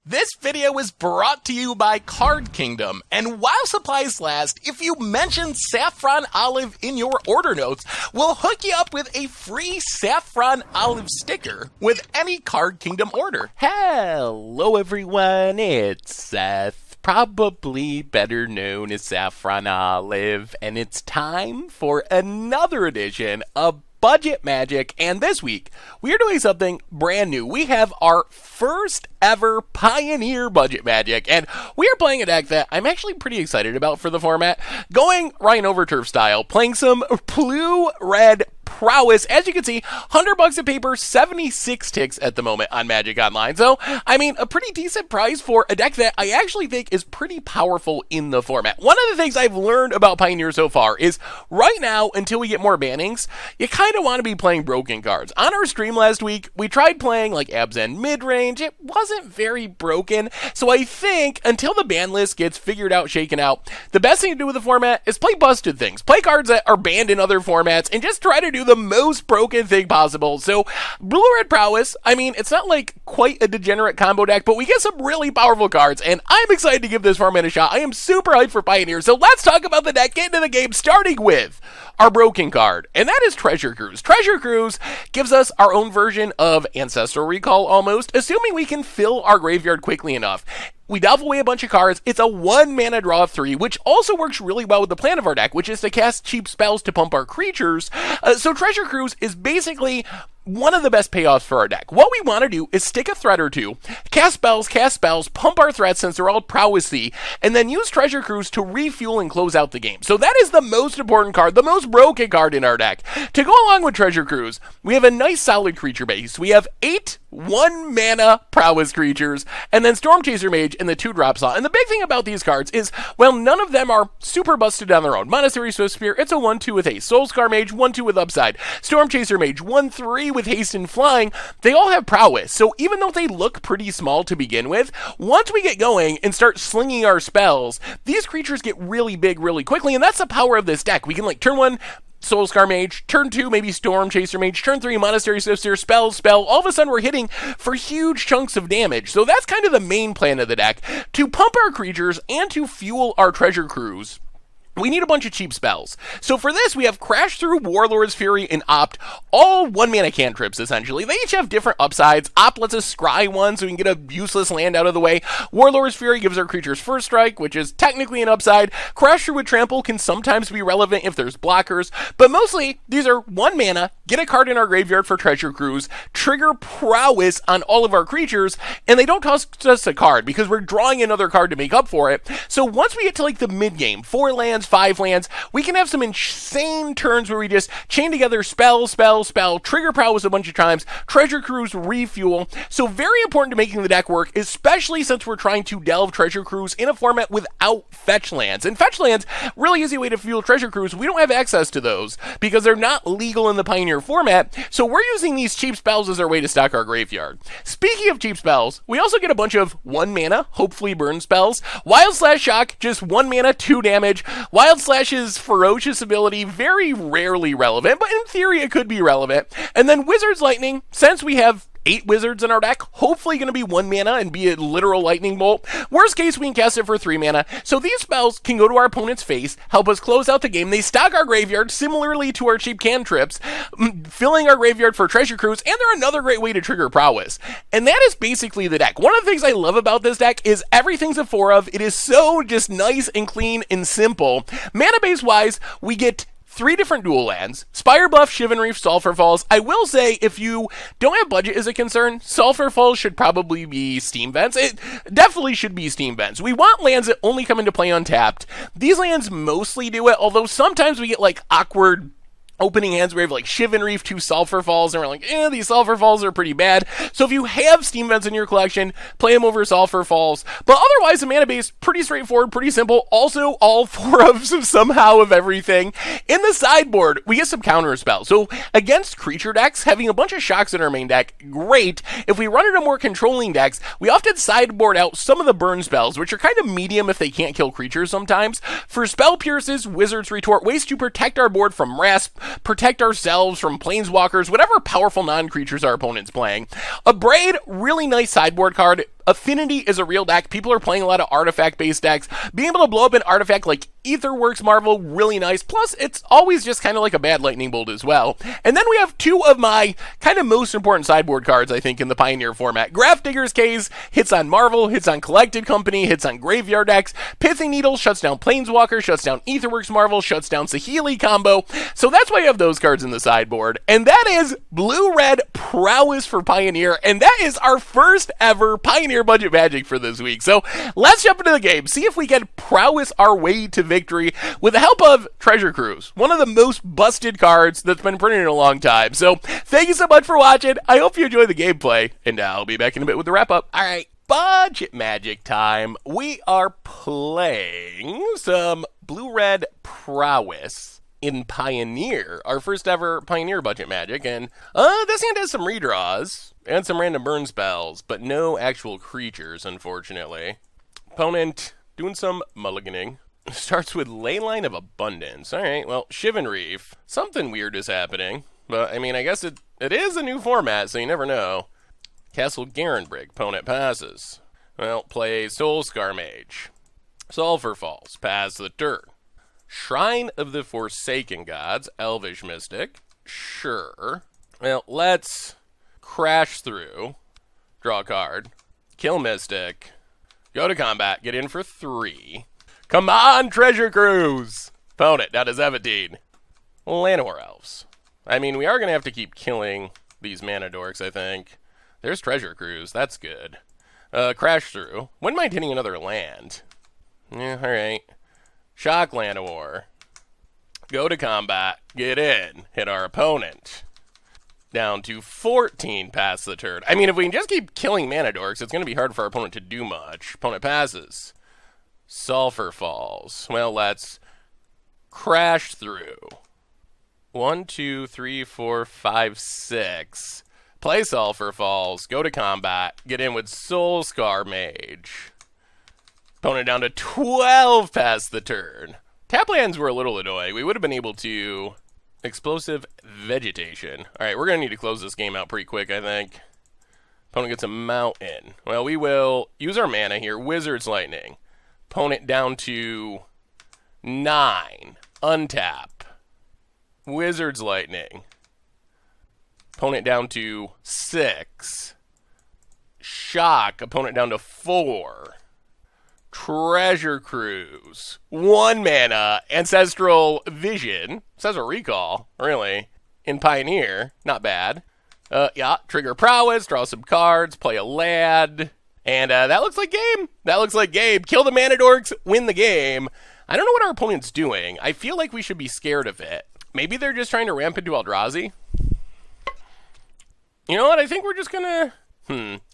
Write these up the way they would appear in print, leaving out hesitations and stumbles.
This video is brought to you by Card Kingdom, and while supplies last, if you mention Saffron Olive in your order notes, we'll hook you up with a free Saffron Olive sticker with any Card Kingdom order. Hello everyone, it's Seth, probably better known as Saffron Olive, and it's time for another edition of Budget Magic, and this week we are doing something brand new. We have our first ever Pioneer Budget Magic, and we are playing a deck that I'm actually pretty excited about for the format. Going Ryan Overturf style, playing some blue-red Prowess. As you can see, $100 a paper, 76 ticks at the moment on Magic Online. So, I mean, a pretty decent price for a deck that I actually think is pretty powerful in the format. One of the things I've learned about Pioneer so far is right now, until we get more bannings, you kind of want to be playing broken cards. On our stream last week, we tried playing like Abs End mid-range. It wasn't very broken. So I think until the ban list gets figured out, shaken out, the best thing to do with the format is play busted things. Play cards that are banned in other formats and just try to do the most broken thing possible. So blue-red Prowess, I mean, it's not like quite a degenerate combo deck, but we get some really powerful cards, and I'm excited to give this format a shot. I am super hyped for Pioneer, so let's talk about the deck, get into the game, starting with our broken card, and that is Treasure Cruise. Treasure Cruise gives us our own version of Ancestral Recall almost, assuming we can fill our graveyard quickly enough. We delve away a bunch of cards. It's a 1-mana draw of 3, which also works really well with the plan of our deck, which is to cast cheap spells to pump our creatures. So Treasure Cruise is basically one of the best payoffs for our deck. What we want to do is stick a threat or two, cast spells, pump our threats since they're all prowessy, and then use Treasure Cruise to refuel and close out the game. So that is the most important card, the most broken card in our deck. To go along with Treasure Cruise, we have a nice solid creature base. We have 8 1-mana prowess creatures, and then Storm Chaser Mage in the 2-drop slot. And the big thing about these cards is, well, none of them are super busted on their own. Monastery Swift Spear, it's a 1-2 with haste. Soulscar Mage, 1-2 with upside. Storm Chaser Mage, 1-3 with haste and flying. They all have prowess, so even though they look pretty small to begin with, once we get going and start slinging our spells, these creatures get really big really quickly, and that's the power of this deck. We can, like, turn 1, Soulscar Mage, turn 2, maybe Storm Chaser Mage, turn 3, Monastery Swift Spear, spell, all of a sudden we're hitting for huge chunks of damage. So that's kind of the main plan of the deck, to pump our creatures and to fuel our Treasure Cruise. We need a bunch of cheap spells. So for this, we have Crash Through, Warlord's Fury, and Opt, all 1-mana cantrips, essentially. They each have different upsides. Opt lets us scry one, so we can get a useless land out of the way. Warlord's Fury gives our creatures first strike, which is technically an upside. Crash Through with Trample can sometimes be relevant if there's blockers, but mostly, these are 1 mana, get a card in our graveyard for Treasure Cruise, trigger Prowess on all of our creatures, and they don't cost us a card, because we're drawing another card to make up for it. So once we get to like the mid-game, 4 lands, 5 lands, we can have some insane turns where we just chain together spell, trigger Prowess a bunch of times, Treasure Cruise, refuel. So very important to making the deck work, especially since we're trying to delve Treasure Cruise in a format without fetch lands. And fetch lands, really easy way to fuel Treasure Cruise. We don't have access to those because they're not legal in the Pioneer format, so we're using these cheap spells as our way to stock our graveyard. Speaking of cheap spells, we also get a bunch of 1-mana, hopefully burn spells. Wild Slash Shock, just 1 mana, 2 damage. Wild Slash's ferocious ability, very rarely relevant, but in theory it could be relevant. And then Wizard's Lightning, since we have 8 wizards in our deck, hopefully going to be 1 mana and be a literal lightning bolt. Worst case, we can cast it for 3 mana. So these spells can go to our opponent's face, help us close out the game. They stock our graveyard, similarly to our cheap cantrips, filling our graveyard for Treasure Cruise, and they're another great way to trigger Prowess. And that is basically the deck. One of the things I love about this deck is everything's a 4 of. It is so just nice and clean and simple. Mana base wise, we get 3 different dual lands, Spire Bluff, Shivan Reef, Sulphur Falls. I will say, if you don't have budget as a concern, Sulphur Falls should probably be Steam Vents. It definitely should be Steam Vents. We want lands that only come into play untapped. These lands mostly do it, although sometimes we get like awkward opening hands where we have like Shivan Reef, 2 Sulphur Falls, and we're like, these Sulphur Falls are pretty bad. So if you have Steam Vents in your collection, play them over Sulphur Falls. But otherwise, the mana base, pretty straightforward, pretty simple. Also, all 4 of somehow of everything. In the sideboard, we get some counter spells. So against creature decks, having a bunch of shocks in our main deck, great. If we run into more controlling decks, we often sideboard out some of the burn spells, which are kind of medium if they can't kill creatures sometimes. For Spell Pierces, Wizard's Retort, ways to protect our board from Rasp, protect ourselves from planeswalkers, whatever powerful non-creatures our opponent's playing. A Braid, really nice sideboard card. Affinity is a real deck. People are playing a lot of artifact-based decks. Being able to blow up an artifact like Aetherworks Marvel, really nice. Plus, it's always just kind of like a bad lightning bolt as well. And then we have two of my kind of most important sideboard cards, I think, in the Pioneer format. Grafdigger's Case hits on Marvel, hits on Collected Company, hits on Graveyard decks. Pithing Needle shuts down Planeswalker, shuts down Aetherworks Marvel, shuts down Saheeli combo. So that's why I have those cards in the sideboard. And that is Blue-Red Prowess for Pioneer. And that is our first ever Pioneer Budget Magic for this week. So let's jump into the game, see if we can prowess our way to victory with the help of Treasure Cruise, one of the most busted cards that's been printed in a long time. So thank you so much for watching. I hope you enjoy the gameplay, and I'll be back in a bit with the wrap-up. All right, Budget Magic time. We are playing some Blue-Red Prowess in Pioneer, our first ever Pioneer Budget Magic, and this hand has some redraws and some random burn spells, but no actual creatures, unfortunately. Opponent doing some mulliganing. Starts with Leyline of Abundance. Alright, well, Shivan Reef. Something weird is happening, but I mean, I guess it is a new format, so you never know. Castle Garenbrig. Opponent passes. Well, play Soulscar Mage. Sulphur Falls. Pass the turn. Shrine of the Forsaken Gods. Elvish Mystic. Sure. Well, let's crash through. Draw a card. Kill Mystic. Go to combat. Get in for 3. Come on, Treasure Cruise! Opponent down to 17. Llanowar Elves. I mean, we are going to have to keep killing these mana dorks, I think. There's Treasure Cruise. That's good. Crash through. Wouldn't mind hitting another land. Yeah, alright. Shock Llanowar. Go to combat. Get in. Hit our opponent. Down to 14 past the turn. I mean, if we can just keep killing mana dorks, it's going to be hard for our opponent to do much. Opponent passes. Sulphur Falls. Well, let's crash through. 1, 2, 3, 4, 5, 6. Play Sulphur Falls. Go to combat. Get in with Soulscar Mage. Opponent down to 12 past the turn. Tap lands were a little annoying. We would have been able to... Explosive Vegetation. Alright, we're going to need to close this game out pretty quick, I think. Opponent gets a Mountain. Well, we will use our mana here. Wizard's Lightning. Opponent down to 9. Untap. Wizard's Lightning. Opponent down to 6. Shock. Opponent down to 4. Treasure Cruise. 1 mana. Ancestral Vision. Says a recall, really. In Pioneer. Not bad. Yeah. Trigger Prowess. Draw some cards. Play a lad. And that looks like game. That looks like game. Kill the mana dorks, win the game. I don't know what our opponent's doing. I feel like we should be scared of it. Maybe they're just trying to ramp into Eldrazi. You know what? I think we're just gonna...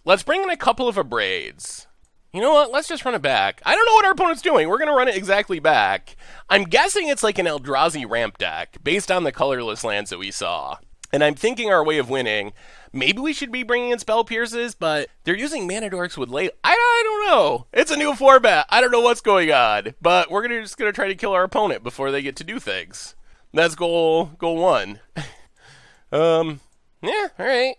Let's bring in a couple of Abrades. You know what? Let's just run it back. I don't know what our opponent's doing. We're gonna run it exactly back. I'm guessing it's like an Eldrazi ramp deck, based on the colorless lands that we saw. And I'm thinking our way of winning... Maybe we should be bringing in Spell Pierces, but they're using mana dorks with late. I don't know. It's a new format. I don't know what's going on, but we're just gonna try to kill our opponent before they get to do things. That's goal 1. Yeah, all right.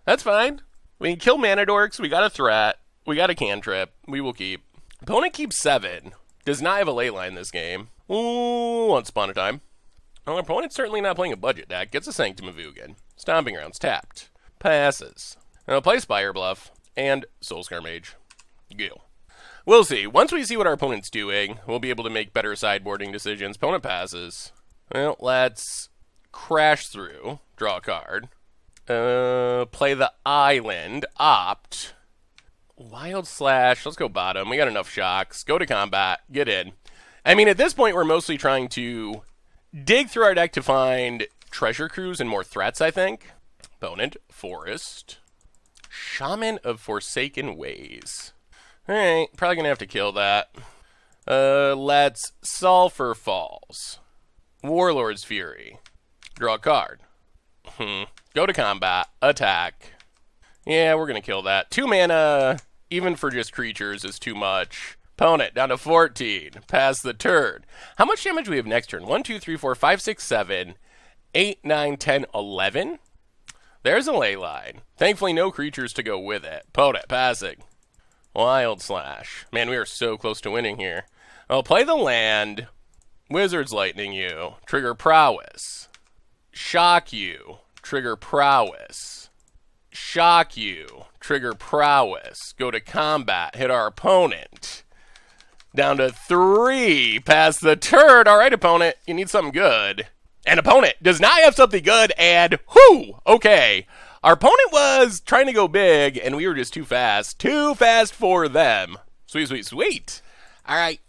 That's fine. We can kill mana dorks. We got a threat. We got a cantrip. We will keep. Opponent keeps 7. Does not have a ley line this game. Ooh, once upon a time. Well, our opponent's certainly not playing a budget deck. Gets a Sanctum of Ugin. Stomping Grounds tapped. Passes. And I'll play Spire Bluff and Soulscar Mage. Go. We'll see. Once we see what our opponent's doing, we'll be able to make better sideboarding decisions. Opponent passes. Well, let's crash through. Draw a card. Play the Island. Opt. Wild Slash. Let's go bottom. We got enough shocks. Go to combat. Get in. I mean, at this point, we're mostly trying to dig through our deck to find Treasure Cruise and more threats, I think. Opponent, Forest. Shaman of Forsaken Ways. Alright, probably gonna have to kill that. Let's Sulphur Falls. Warlord's Fury. Draw a card. Go to combat. Attack. Yeah, we're gonna kill that. 2 mana, even for just creatures, is too much. Opponent, down to 14. Pass the turn. How much damage do we have next turn? 1, 2, 3, 4, 5, 6, 7, 8, 9, 10, 11. There's a ley line. Thankfully, no creatures to go with it. Opponent, passing. Wild Slash. Man, we are so close to winning here. I'll play the land. Wizard's Lightning you. Trigger Prowess. Shock you. Trigger Prowess. Shock you. Trigger Prowess. Go to combat. Hit our opponent. Down to 3. Pass the turn. All right, opponent. You need something good. And opponent does not have something good. And whoo! Okay. Our opponent was trying to go big, and we were just too fast. Too fast for them. Sweet, sweet, sweet. All right.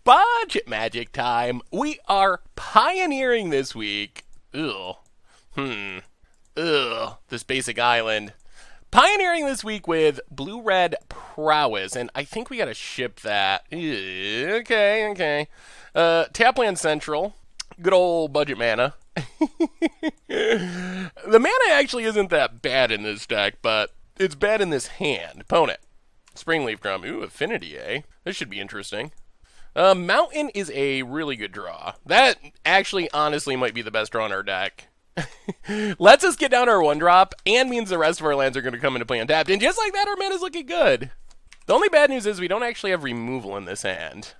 Budget magic time. We are pioneering this week. Ugh. This basic island. Pioneering this week with blue-red Prowess, and I think we gotta ship that. Okay. Tapland Central. Good old budget mana. The mana actually isn't that bad in this deck, but it's bad in this hand. Opponent. Springleaf Drum. Ooh, Affinity, eh? This should be interesting. Mountain is a really good draw. That actually, honestly, might be the best draw in our deck. Lets us get down our 1-drop, and means the rest of our lands are going to come into play untapped. And just like that, our mana's looking good. The only bad news is we don't actually have removal in this hand.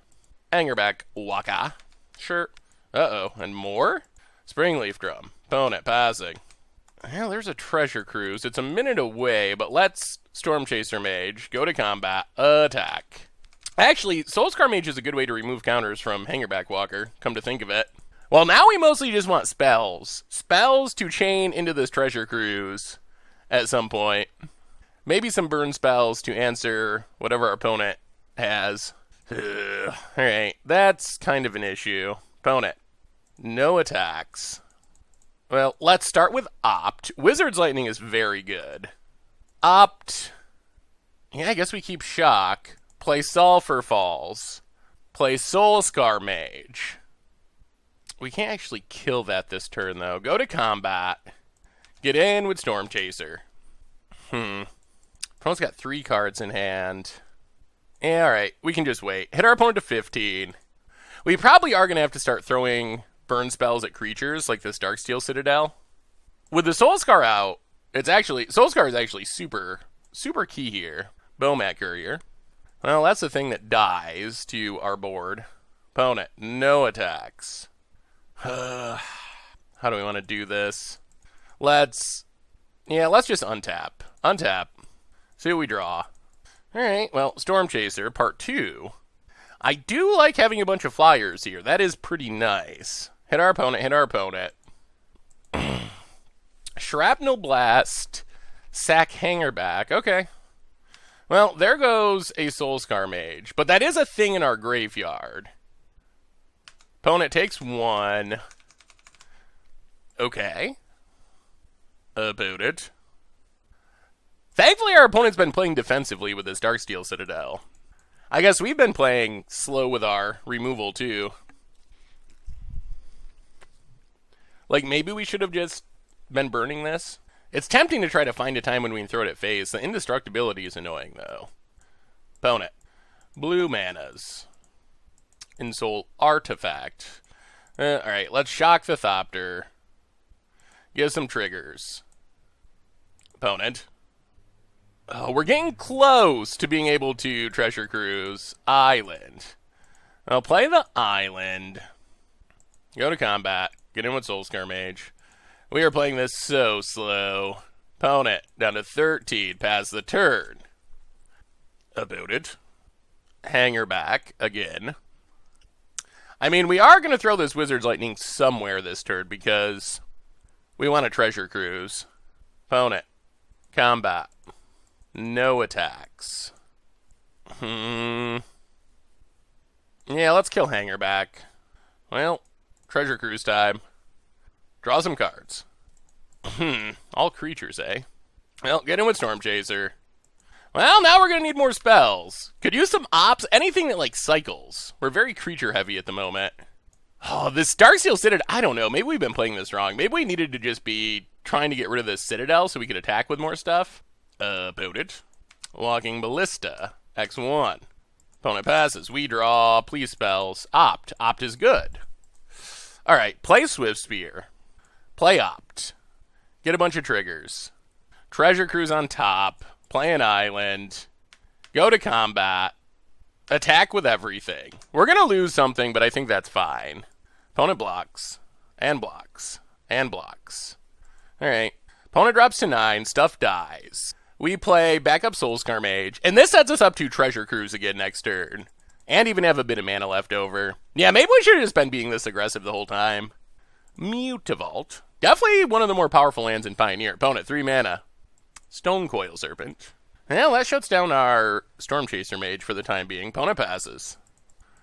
Angerback Waka. Sure. Uh-oh. And more? Springleaf Drum. Opponent passing. Well, there's a Treasure Cruise. It's a minute away, but let's Storm Chaser Mage. Go to combat. Attack. Actually, Soulscar Mage is a good way to remove counters from Hangerback Walker, come to think of it. Well, now we mostly just want spells. Spells to chain into this Treasure Cruise at some point. Maybe some burn spells to answer whatever our opponent has. Alright, that's kind of an issue. Opponent. No attacks. Well, let's start with Opt. Wizard's Lightning is very good. Opt. Yeah, I guess we keep Shock. Play Sulphur Falls. Play Soulscar Mage. We can't actually kill that this turn, though. Go to combat. Get in with Storm Chaser. Opponent's got 3 cards in hand. Yeah, alright. We can just wait. Hit our opponent to 15. We probably are going to have to start throwing burn spells at creatures, like this Darksteel Citadel. With the Soulscar out, Soulscar is actually super, super key here. Bowmat Courier. Well, that's the thing that dies to our board. Opponent, no attacks. How do we want to do this? Let's just untap. Untap. See what we draw. Alright, well, Storm Chaser, part 2. I do like having a bunch of flyers here. That is pretty nice. Hit our opponent, hit our opponent. Shrapnel Blast, sack Hangerback. Okay. Well, there goes a Soulscar Mage. But that is a thing in our graveyard. Opponent takes 1. Okay. About it. Thankfully, our opponent's been playing defensively with this Darksteel Citadel. I guess we've been playing slow with our removal, too. Like, maybe we should have just been burning this. It's tempting to try to find a time when we can throw it at face. The indestructibility is annoying, though. Opponent. Blue manas. Insult Artifact. Alright, let's shock the Thopter. Give some triggers. Opponent. Oh, we're getting close to being able to Treasure Cruise Island. I'll play the island. Go to combat. Get in with Soulscar Mage. We are playing this so slow. Opponent, down to 13. Pass the turn. About it. Hangerback again. I mean, we are going to throw this Wizard's Lightning somewhere this turn because we want a Treasure Cruise. Opponent. Combat. No attacks. Yeah, let's kill Hangerback. Well, Treasure Cruise time. Draw some cards. All creatures, eh? Well, get in with Storm Chaser. Well, now we're going to need more spells. Could use some ops, anything that, like, cycles. We're very creature heavy at the moment. Oh, this Darksteel Citadel, I don't know. Maybe we've been playing this wrong. Maybe we needed to just be trying to get rid of this Citadel so we could attack with more stuff. About it. Walking Ballista. X1. Opponent passes. We draw. Please spells. Opt. Opt is good. Alright, play Swift Spear. Play Opt. Get a bunch of triggers. Treasure Cruise on top. Play an island. Go to combat. Attack with everything. We're going to lose something, but I think that's fine. Opponent blocks. And blocks. And blocks. Alright. Opponent drops to 9. Stuff dies. We play backup Soulscar Mage. And this sets us up to Treasure Cruise again next turn. And even have a bit of mana left over. Yeah, maybe we should have just been being this aggressive the whole time. Mutavault. Definitely one of the more powerful lands in Pioneer. Opponent, 3 mana. Stonecoil Serpent. Well, that shuts down our Storm Chaser Mage for the time being. Opponent passes.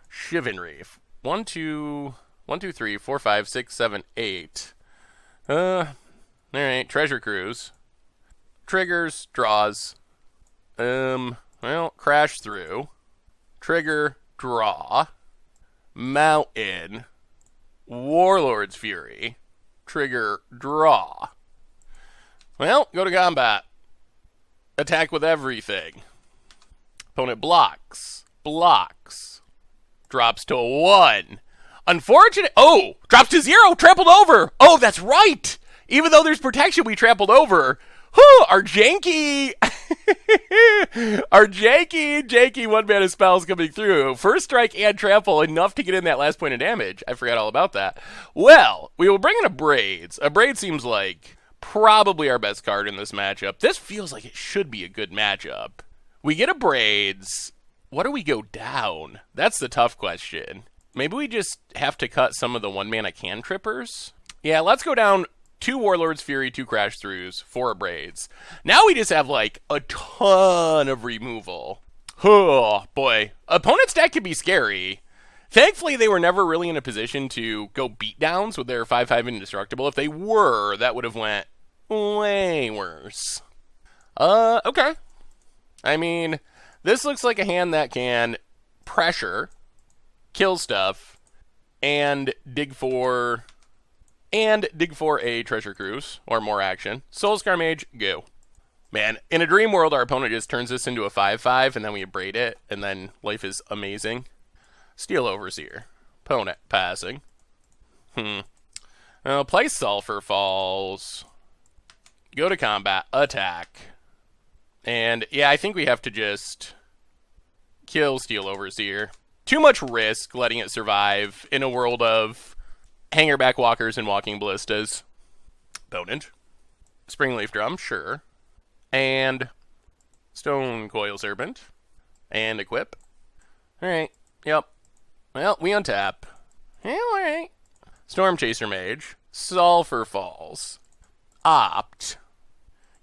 Shivan Reef. 1, 2, 3, 4, 5, 6, 7, 8. Alright, Treasure Cruise. Triggers, draws. Well, crash through. Trigger, draw. Mountain. Warlord's Fury. Trigger, draw. Well, go to combat. Attack with everything. Opponent blocks. Blocks. Drops to 1. Unfortunate. Oh! Drops to 0. Trampled over. Oh, that's right. Even though there's protection, we trampled over. Whew! Our janky. Our janky 1-mana spells coming through. First strike and trample, enough to get in that last point of damage. I forgot all about that. Well, we will bring in a Braids. A Braid seems like probably our best card in this matchup. This feels like it should be a good matchup. We get a Braids. What do we go down? That's the tough question. Maybe we just have to cut some of the 1-mana cantrippers? Yeah, let's go down 2 Warlord's Fury, 2 Crash Throughs, 4 Braids. Now we just have, like, a ton of removal. Oh, boy. Opponent's deck can be scary. Thankfully, they were never really in a position to go beatdowns with their 5/5 Indestructible. If they were, that would have went way worse. Okay. I mean, this looks like a hand that can pressure, kill stuff, and dig for a Treasure Cruise, or more action. Soulscar Mage, go. Man, in a dream world, our opponent just turns this into a 5/5, and then we braid it, and then life is amazing. Steel Overseer. Opponent, passing. Play Sulfur Falls. Go to combat, attack. And, yeah, I think we have to just kill Steel Overseer. Too much risk letting it survive in a world of Hangerback Walkers and Walking Ballistas. Opponent. Springleaf Drum, sure. And Stonecoil Serpent. And equip. Alright, yep. Well, we untap. Yeah, alright. Storm Chaser Mage. Sulfur Falls. Opt.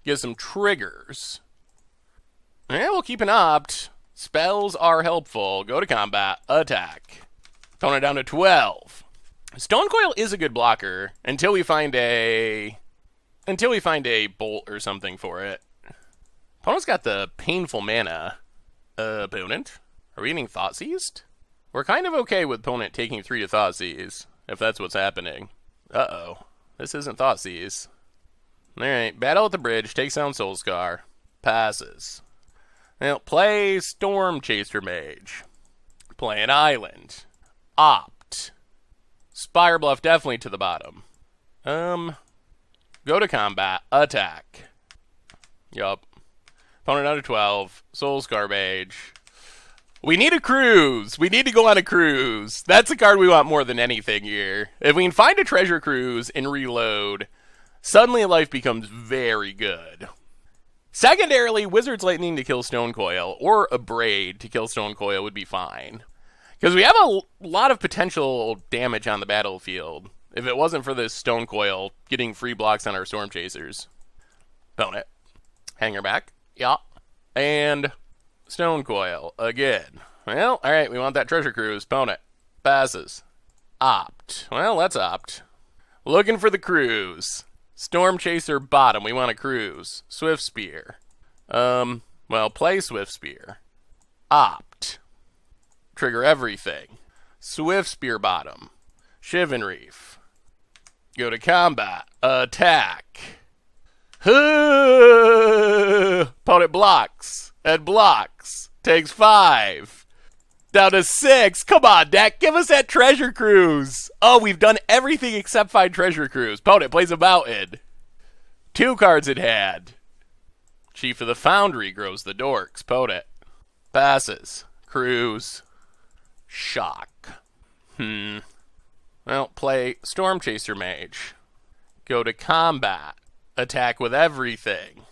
Get some triggers. Yeah, we'll keep an opt. Spells are helpful. Go to combat. Attack. Opponent down to 12. Stonecoil is a good blocker until we find a bolt or something for it. Opponent's got the painful mana. Opponent. Are we getting Thoughtseized? We're kind of okay with opponent taking 3 to Thoughtseize, if that's what's happening. Uh-oh. This isn't Thoughtseize. Alright, battle at the bridge, takes down Soulscar. Passes. Now, play Storm Chaser Mage. Play an island. Opt. Spire Bluff definitely to the bottom. Go to combat. Attack. Yup. Opponent under 12. Soulscar Mage. We need a cruise. We need to go on a cruise. That's a card we want more than anything here. If we can find a Treasure Cruise and reload, suddenly life becomes very good. Secondarily, Wizard's Lightning to kill Stonecoil, or a Braid to kill Stonecoil would be fine. Because we have a lot of potential damage on the battlefield, if it wasn't for this Stonecoil getting free blocks on our Storm Chasers. Opponent. Hangerback. Yeah. And Stonecoil again. Well, alright, we want that Treasure Cruise. Opponent. Passes. Opt. Well, let's opt. Looking for the cruise. Storm Chaser bottom. We want a cruise. Swift Spear. Well, play Swift Spear. Opt. Trigger everything. Swift Spear bottom. Shivan Reef. Go to combat. Attack. Opponent blocks. And blocks. Takes 5. Down to 6. Come on, deck. Give us that Treasure Cruise. Oh, we've done everything except find Treasure Cruise. Opponent plays a mountain. 2 cards in hand. Chief of the Foundry grows the dorks. Opponent. Passes. Cruise. Shock. Well, play Storm Chaser Mage. Go to combat. Attack with everything.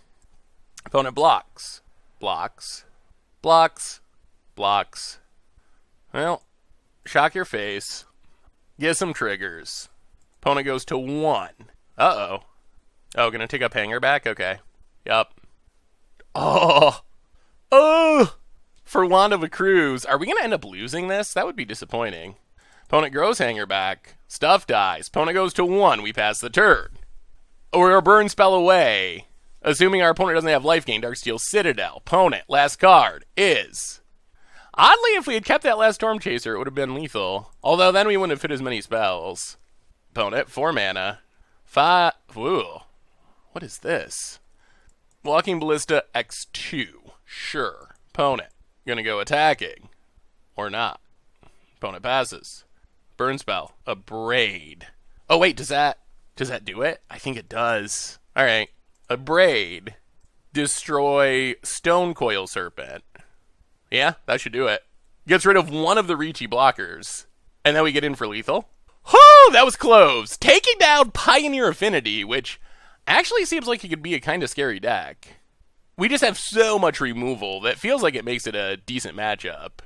Opponent blocks. Blocks. Blocks. Blocks. Well, shock your face. Get some triggers. Opponent goes to 1. Uh-oh. Oh, gonna take up hanger back? Okay. Yup. Oh! Oh! For Wand of a Cruise. Are we gonna end up losing this? That would be disappointing. Opponent grows hanger back. Stuff dies. Opponent goes to 1. We pass the turn. Or a burn spell away. Assuming our opponent doesn't have life gain. Darksteel Citadel. Opponent. Last card is... Oddly, if we had kept that last Storm Chaser, it would have been lethal. Although then we wouldn't have fit as many spells. Opponent. 4 mana. 5... Ooh. What is this? Walking Ballista X2. Sure. Opponent. Gonna go attacking. Or not. Opponent passes. Burn spell. Abrade. Oh wait, does that do it? I think it does. Alright. Abrade. Destroy Stone Coil Serpent. Yeah, that should do it. Gets rid of one of the reachy blockers. And then we get in for lethal. Whoo! That was close. Taking down Pioneer Affinity, which actually seems like it could be a kind of scary deck. We just have so much removal that feels like it makes it a decent matchup.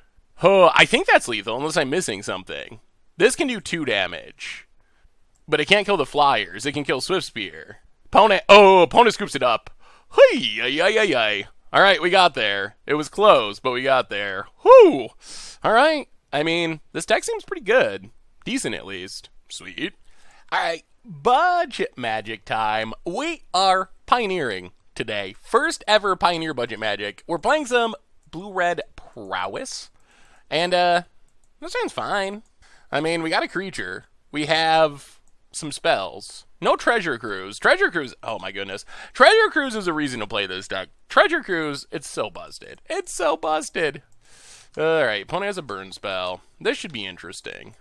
Oh, I think that's lethal unless I'm missing something. This can do 2 damage. But it can't kill the flyers. It can kill Swift Spear. Opponent scoops it up. Hey. Alright, we got there. It was close, but we got there. Whoo! Alright. I mean, this deck seems pretty good. Decent, at least. Sweet. Alright, budget magic time. We are pioneering today. First ever Pioneer budget magic. We're playing some blue-red Prowess. And, that sounds fine. I mean, we got a creature. We have some spells. No Treasure Cruise. Treasure Cruise, oh my goodness. Treasure Cruise is a reason to play this deck. Treasure Cruise, it's so busted. It's so busted. Alright, opponent has a burn spell. This should be interesting.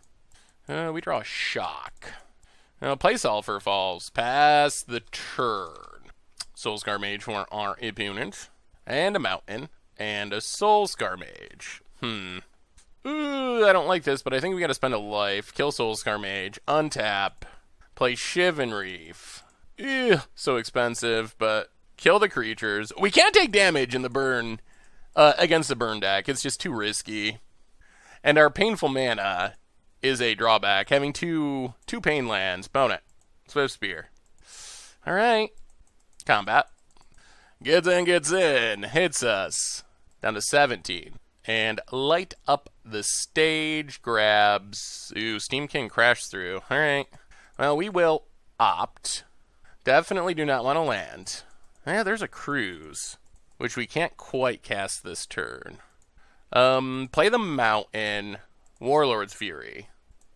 We draw a shock. Play Sulfur Falls. Pass the turn. Soulscar Mage for our opponent. And a Mountain. And a Soulscar Mage. Ooh, I don't like this, but I think we gotta spend a life. Kill Soulscar Mage. Untap. Play Shivan Reef. Ew, so expensive, but kill the creatures. We can't take damage in the burn against the burn deck. It's just too risky. And our Painful Mana is a drawback. Having two pain lands. Opponent. Swift Spear. Alright. Combat. Gets in. Hits us. Down to 17. And light up the stage. Grabs. Ooh, Steam King crashed through. Alright. Well, we will opt. Definitely do not want to land. Yeah, there's a cruise, which we can't quite cast this turn. Play the Mountain. Warlord's Fury.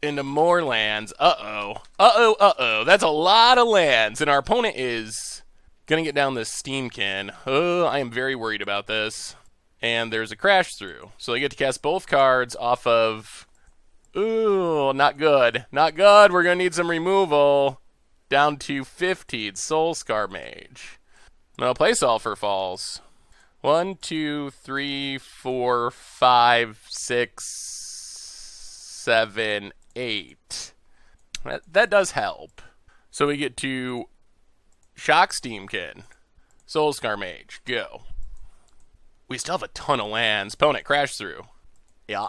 Into more lands. Uh-oh. That's a lot of lands, and our opponent is gonna get down this Steamkin. Oh, I am very worried about this. And there's a crash through. So they get to cast both cards off of... Ooh, not good. Not good. We're going to need some removal. Down to 15. Soulscar Mage. No, play Sulfur Falls. 1, 2, 3, 4, 5, 6, 7, 8. That does help. So we get to Shock Steamkin. Soulscar Mage. Go. We still have a ton of lands. Opponent crash through. Yeah.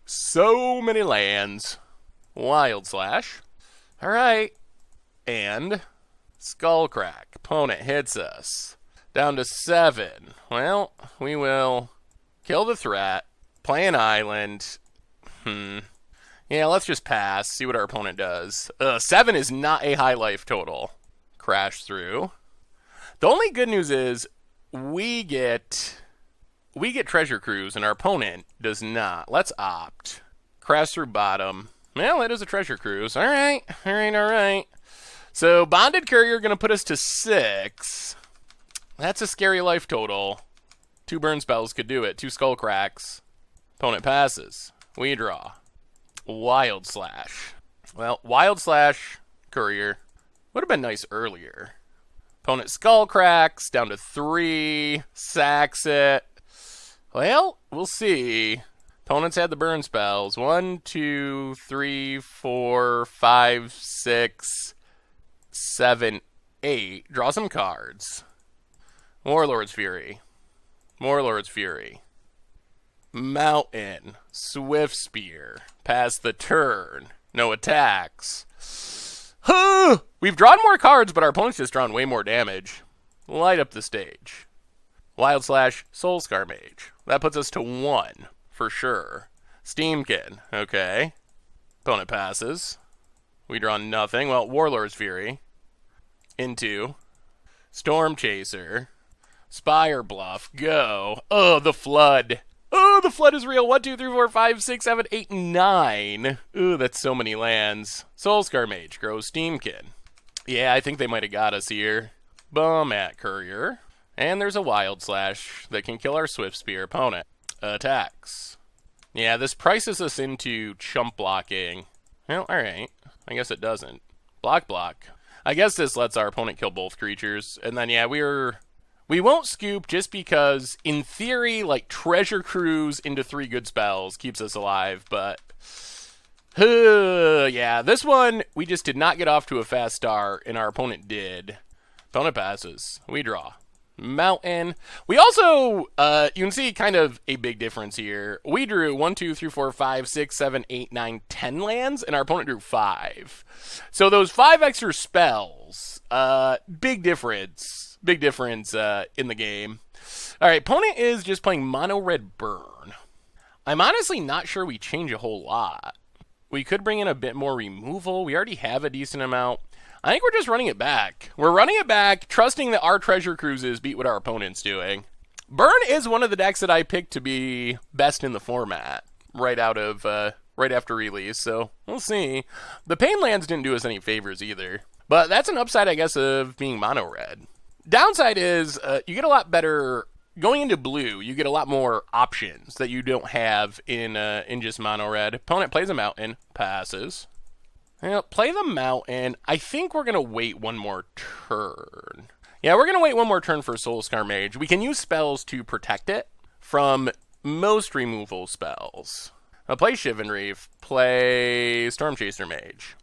So many lands. Wild Slash. Alright. And Skullcrack. Opponent hits us. Down to 7. Well, we will kill the threat. Play an island. Yeah, let's just pass. See what our opponent does. 7 is not a high life total. Crash through. The only good news is we get Treasure Cruise, and our opponent does not. Let's opt. Crash through bottom. Well, it is a Treasure Cruise. Alright. So, Bonded Courier going to put us to 6. That's a scary life total. 2 burn spells could do it. 2 skull cracks. Opponent passes. We draw. Wild Slash. Well, Wild Slash, Courier. Would have been nice earlier. Opponent skull cracks. Down to 3. Sacks it. Well, we'll see. Opponents had the burn spells. 1, 2, 3, 4, 5, 6, 7, 8. Draw some cards. Warlord's Fury. Warlord's Fury. Mountain. Swift Spear. Pass the turn. No attacks. We've drawn more cards, but our opponent's just drawn way more damage. Light up the stage. Wild Slash, Soulscar Mage. That puts us to 1, for sure. Steamkin, okay. Opponent passes. We draw nothing. Well, Warlord's Fury. Into. Storm Chaser. Spire Bluff, go. Oh, the Flood. Oh, the Flood is real. 1, 2, 3, 4, 5, 6, 7, 8, 9. Ooh, that's so many lands. Soulscar Mage, grows Steamkin. Yeah, I think they might have got us here. At Courier. And there's a Wild Slash that can kill our Swift Spear opponent. Attacks. Yeah, this prices us into chump blocking. Well, alright. I guess it doesn't. Block. I guess this lets our opponent kill both creatures. And then, yeah, we won't scoop just because, in theory, like, Treasure Cruise into 3 good spells keeps us alive, but... yeah, this one, we just did not get off to a fast start, and our opponent did. Opponent passes. We draw. Mountain. We also, you can see kind of a big difference here. We drew 1, 2, 3, 4, 5, 6, 7, 8, 9, 10 lands, and our opponent drew 5. So those 5 extra spells, big difference. Big difference in the game. All right, opponent is just playing mono red burn. I'm honestly not sure we change a whole lot. We could bring in a bit more removal. We already have a decent amount. I think we're just running it back. We're running it back, trusting that our Treasure Cruises beat what our opponent's doing. Burn is one of the decks that I picked to be best in the format right after release, so we'll see. The Pain lands didn't do us any favors either. But that's an upside, I guess, of being mono red. Downside is you get a lot better going into blue. You get a lot more options that you don't have in just mono red. Opponent plays a mountain, passes. Well, play the mountain. I think we're gonna wait one more turn. Yeah, we're gonna wait one more turn for Soulscar Mage. We can use spells to protect it from most removal spells. I'll play Shivan Reef. Play Storm Chaser Mage.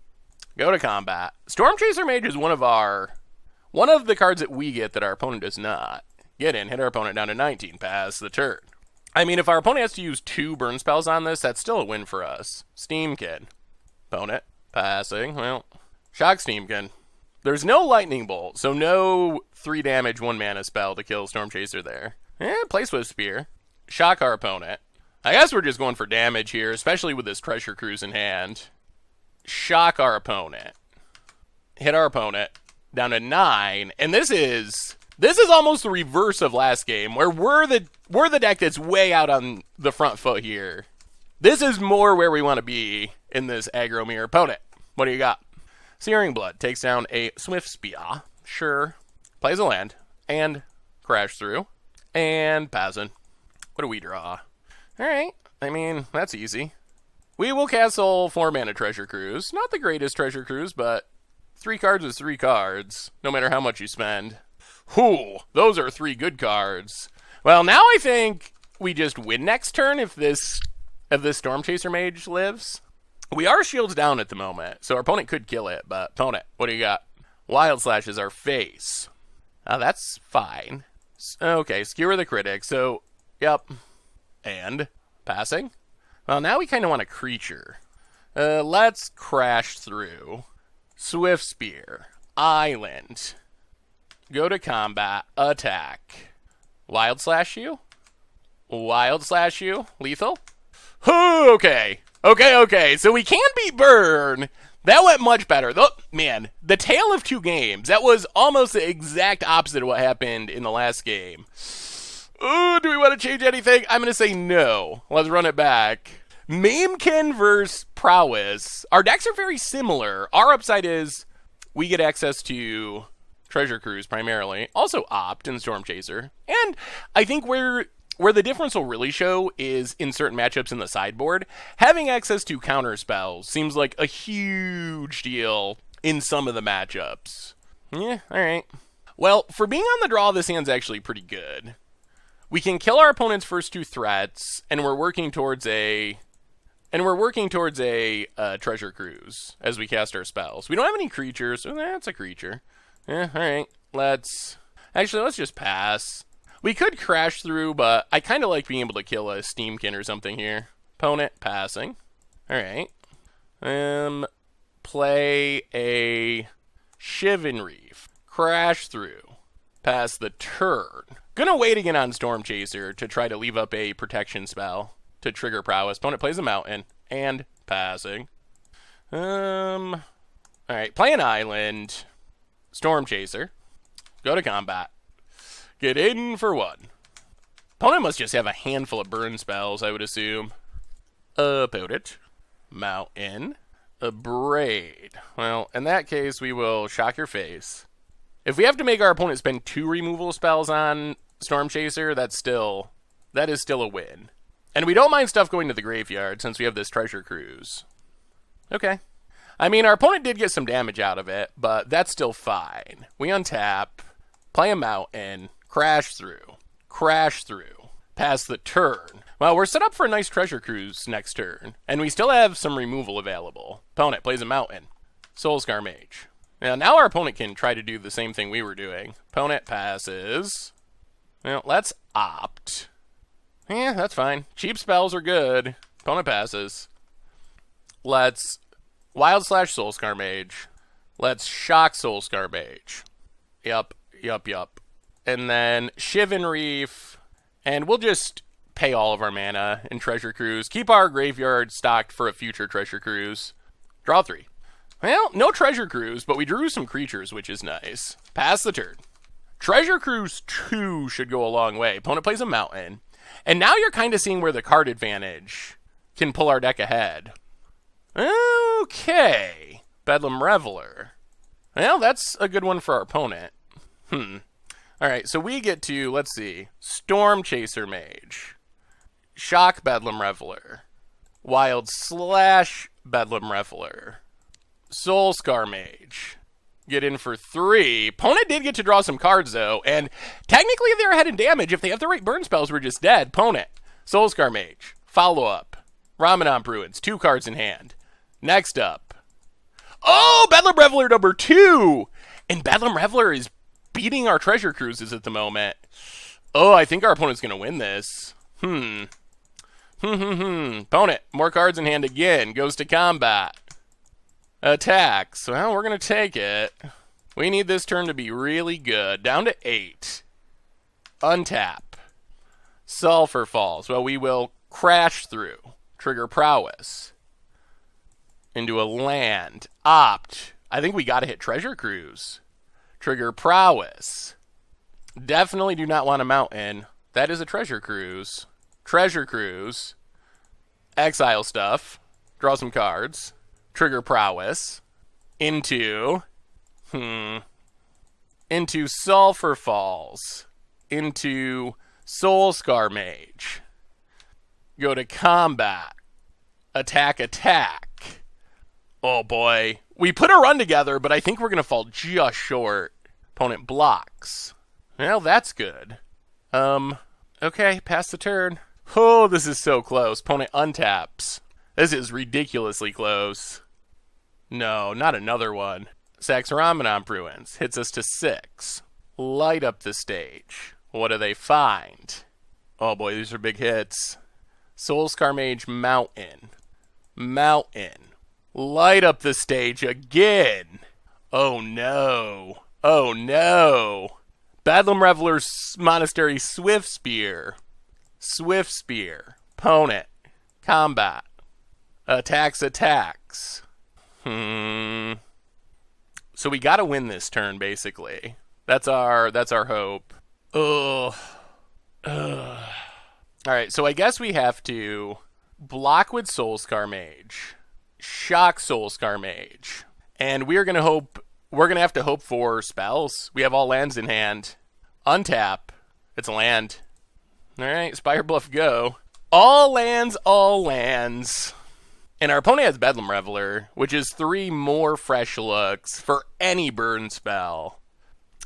Go to combat. Storm Chaser Mage is one of the cards that we get that our opponent does not. Get in, hit our opponent down to 19, pass the turn. I mean, if our opponent has to use 2 burn spells on this, that's still a win for us. Steamkin. Opponent, passing, well, shock Steamkin. There's no Lightning Bolt, so no 3 damage, 1 mana spell to kill Storm Chaser there. Play Swift Spear. Shock our opponent. I guess we're just going for damage here, especially with this Treasure Cruise in hand. Shock our opponent. Hit our opponent down to 9, and this is almost the reverse of last game, where we're the deck that's way out on the front foot here. This is more where we want to be in this aggro mirror. Opponent, what do you got? Searing Blood takes down a Swift Spear. Sure. Plays a land and crash through and passing. What do we draw? All right. I mean, that's easy. We will castle 4 mana Treasure Cruise. Not the greatest Treasure Cruise, but 3 cards is 3 cards, no matter how much you spend. Whew, those are 3 good cards. Well, now I think we just win next turn if this Storm Chaser Mage lives. We are shields down at the moment, so our opponent could kill it, but opponent, what do you got? Wild Slash is our face. That's fine. Okay, Skewer the Critic, so, yep. And, passing? Well, now we kind of want a creature. Let's crash through. Swift Spear. Island. Go to combat. Attack. Wild Slash you? Wild Slash you? Lethal? Okay. Okay. So we can beat Burn. That went much better. Man, the tale of 2 games. That was almost the exact opposite of what happened in the last game. Ooh, do we want to change anything? I'm going to say no. Let's run it back. Mamekin versus Prowess. Our decks are very similar. Our upside is we get access to Treasure Cruise primarily. Also Opt and Storm Chaser. And I think where the difference will really show is in certain matchups in the sideboard. Having access to counter spells seems like a huge deal in some of the matchups. Yeah, alright. Well, for being on the draw, this hand's actually pretty good. We can kill our opponent's first 2 threats, and we're working towards a Treasure Cruise as we cast our spells. We don't have any creatures. Oh, that's a creature. Yeah, all right. Let's just pass. We could crash through, but I kind of like being able to kill a Steamkin or something here. Opponent passing. All right. Play a Shivan Reef. Crash through. Pass the turn. Gonna wait again on Storm Chaser to try to leave up a protection spell to trigger Prowess. Opponent plays a mountain and passing. All right, play an island. Storm Chaser. Go to combat. Get in for 1. Opponent must just have a handful of burn spells, I would assume. Opponent. Mountain. Abrade. Well, in that case, we will shock your face. If we have to make our opponent spend 2 removal spells on Storm Chaser, that is still a win. And we don't mind stuff going to the graveyard since we have this Treasure Cruise. Okay. I mean, our opponent did get some damage out of it, but that's still fine. We untap, play a mountain, crash through, pass the turn. Well, we're set up for a nice Treasure Cruise next turn, and we still have some removal available. Opponent plays a mountain, Soulscar Mage. Now our opponent can try to do the same thing we were doing. Opponent passes. Well, let's opt. Yeah, that's fine. Cheap spells are good. Opponent passes. Let's Wild Slash Soulscar Mage. Let's shock Soulscar Mage. Yup. And then Shivan Reef. And we'll just pay all of our mana in Treasure Cruise. Keep our graveyard stocked for a future Treasure Cruise. Draw 3. Well, no Treasure Cruise, but we drew some creatures, which is nice. Pass the turn. Treasure Cruise 2 should go a long way. Opponent plays a mountain. And now you're kind of seeing where the card advantage can pull our deck ahead. Okay. Bedlam Reveler. Well, that's a good one for our opponent. Alright, so we get to, let's see, Storm Chaser Mage. Shock Bedlam Reveler. Wild Slash Bedlam Reveler. Soulscar Mage. Get in for 3. Opponent did get to draw some cards, though, and technically if they're ahead in damage, if they have the right burn spells, we're just dead. Opponent. Soulscar Mage. Follow up. Ramadan Bruins. 2 cards in hand. Next up. Oh, Bedlam Reveler number 2! And Bedlam Reveler is beating our Treasure Cruises at the moment. Oh, I think our opponent's going to win this. Opponent. More cards in hand again. Goes to combat. Attacks. Well, we're going to take it. We need this turn to be really good. Down to 8. Untap. Sulfur Falls. Well, we will crash through. Trigger Prowess. Into a land. Opt. I think we got to hit Treasure Cruise. Trigger Prowess. Definitely do not want a mountain. That is a Treasure Cruise. Treasure Cruise. Exile stuff. Draw some cards. Trigger Prowess. Into Sulfur Falls. Into Soulscar Mage. Go to combat. Attack. Oh boy. We put a run together, but I think we're going to fall just short. Opponent blocks. Well, that's good. Okay, pass the turn. Oh, this is so close. Opponent untaps. This is ridiculously close. No, not another one. Sacks Ramadan Bruins. Hits us to 6. Light up the stage. What do they find? Oh boy, these are big hits. Soulscar Mage Mountain. Light up the stage again. Oh no. Bedlam Reveler's Monastery Swift Spear. Opponent. Combat. Attacks. So we gotta win this turn, basically. That's our hope. Alright, so I guess we have to block with Soulscar Mage. Shock Soulscar Mage. And we're gonna have to hope for spells. We have all lands in hand. Untap. It's a land. Alright, Spire Bluff go. All lands. And our opponent has Bedlam Reveler, which is 3 more fresh looks for any burn spell.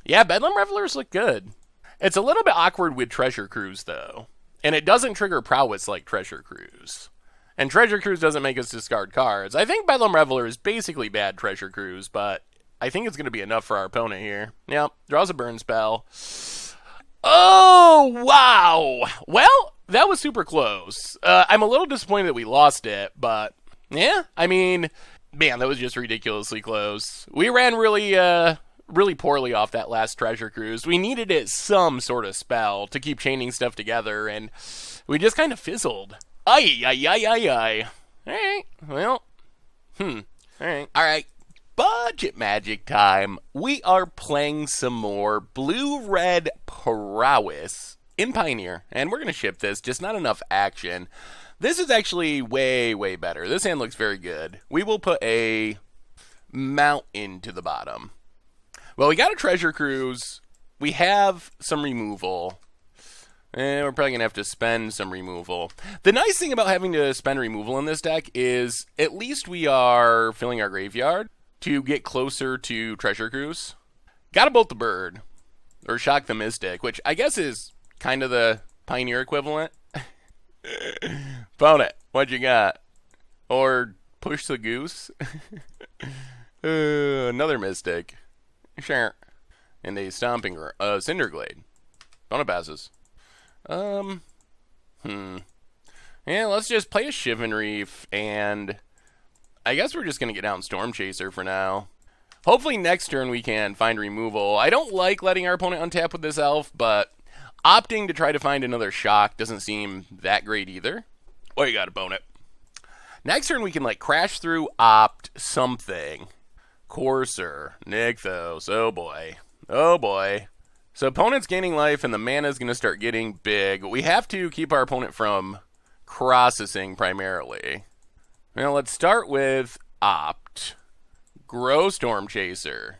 Yeah, Bedlam Revelers look good. It's a little bit awkward with Treasure Cruise, though. And it doesn't trigger Prowess like Treasure Cruise. And Treasure Cruise doesn't make us discard cards. I think Bedlam Reveler is basically bad Treasure Cruise, but I think it's going to be enough for our opponent here. Yep, draws a burn spell. Oh, wow! Well, that was super close. I'm a little disappointed that we lost it, but yeah, I mean, man, that was just ridiculously close. We ran really poorly off that last Treasure Cruise. We needed it some sort of spell to keep chaining stuff together, and we just kind of fizzled. Ay. Alright, well, Alright, budget magic time. We are playing some more Blue-Red Prowess in Pioneer, and we're going to ship this, just not enough action. This is actually way better. This hand looks very good. We will put a mountain to the bottom. Well, we got a Treasure Cruise. We have some removal. And we're probably going to have to spend some removal. The nice thing about having to spend removal in this deck is at least we are filling our graveyard to get closer to Treasure Cruise. Gotta bolt the bird. Or shock the mystic, which I guess is kind of the Pioneer equivalent. Opponent, what you got? Or push the goose? Another mystic. Sure. And a stomping Cinderglade. Opponent passes. Yeah, let's just play a Shivan Reef, and I guess we're just going to get down Storm Chaser for now. Hopefully next turn we can find removal. I don't like letting our opponent untap with this elf, but opting to try to find another shock doesn't seem that great either. What you got, opponent? Next turn we can, like, crash through, opt, something. Courser, Nykthos, oh boy. So opponent's gaining life, and the mana's going to start getting big. We have to keep our opponent from processing primarily. Now let's start with opt. Grow Storm Chaser.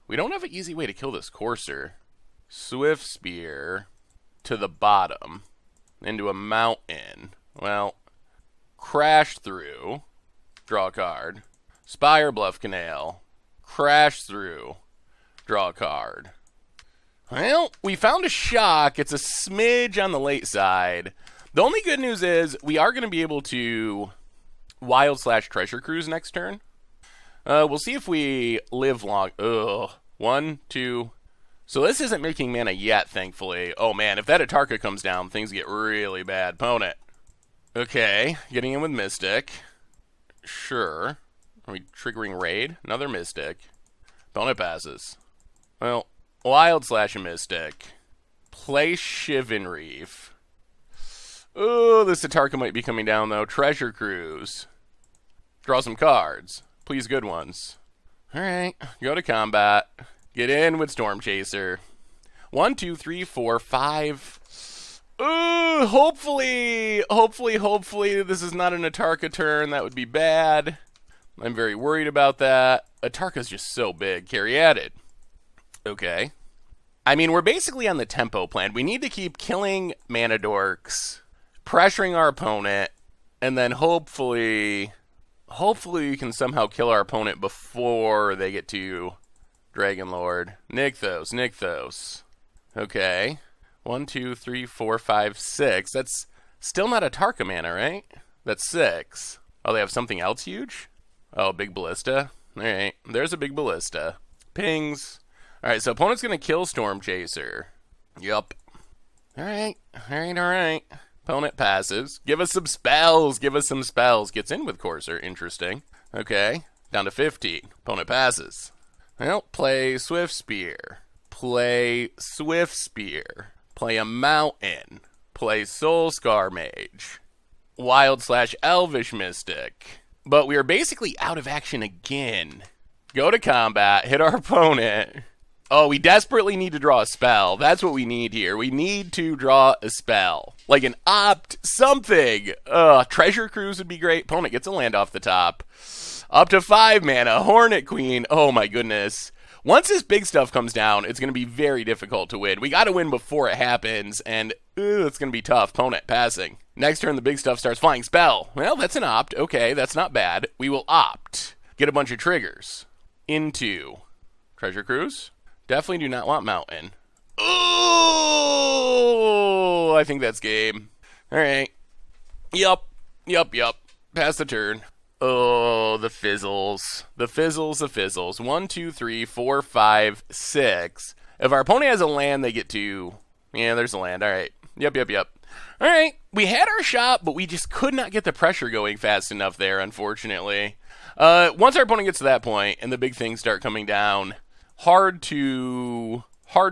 We don't have an easy way to kill this Courser. Swift Spear to the bottom. Into a mountain. Well, crash through. Draw a card. Spire Bluff Canal. Crash through. Draw a card. Well, we found a shock. It's a smidge on the late side. The only good news is we are going to be able to Wild/Treasure Cruise next turn. We'll see if we live long. Ugh. 1, 2. So this isn't making mana yet, thankfully. Oh man, if that Atarka comes down, things get really bad. Opponent. Okay, getting in with Mystic. Sure. Are we triggering Raid? Another Mystic. Opponent passes. Well, Wild/Mystic. Play Shivan Reef. Oh, this Atarka might be coming down, though. Treasure Cruise. Draw some cards. Please, good ones. Alright, go to combat. Get in with Storm Chaser. 1, 2, 3, 4, 5. Ooh, hopefully this is not an Atarka turn. That would be bad. I'm very worried about that. Atarka's just so big. Carry added. Okay. I mean, we're basically on the tempo plan. We need to keep killing mana dorks, pressuring our opponent, and then hopefully we can somehow kill our opponent before they get to Dragon Lord. Nykthos. Okay. 1, 2, 3, 4, 5, 6. That's still not a Tarka mana, right? That's 6. Oh, they have something else huge? Oh, big ballista. Alright, there's a big ballista. Pings. Alright, so opponent's going to kill Storm Chaser. Yup. Alright. Opponent passes. Give us some spells. Gets in with Courser. Interesting. Okay. Down to 15. Opponent passes. Well, play Swift Spear. Play a Mountain. Play Soul Scar Mage. Wild/Elvish Mystic. But we are basically out of action again. Go to combat. Hit our opponent. Oh, we desperately need to draw a spell. That's what we need here. We need to draw a spell. Like an opt something. Treasure Cruise would be great. Opponent gets a land off the top. Up to 5 mana. Hornet Queen. Oh my goodness. Once this big stuff comes down, it's going to be very difficult to win. We got to win before it happens, and it's going to be tough. Opponent passing. Next turn, the big stuff starts flying. Spell. Well, that's an opt. Okay, that's not bad. We will opt. Get a bunch of triggers. Into Treasure Cruise. Definitely do not want Mountain. Oh, I think that's game. All right. Yup. Pass the turn. Oh, the fizzles. The fizzles. 1, 2, 3, 4, 5, 6. If our opponent has a land, they get to... Yeah, there's a land. All right. Yep. All right. We had our shot, but we just could not get the pressure going fast enough there, unfortunately. Once our opponent gets to that point and the big things start coming down, hard to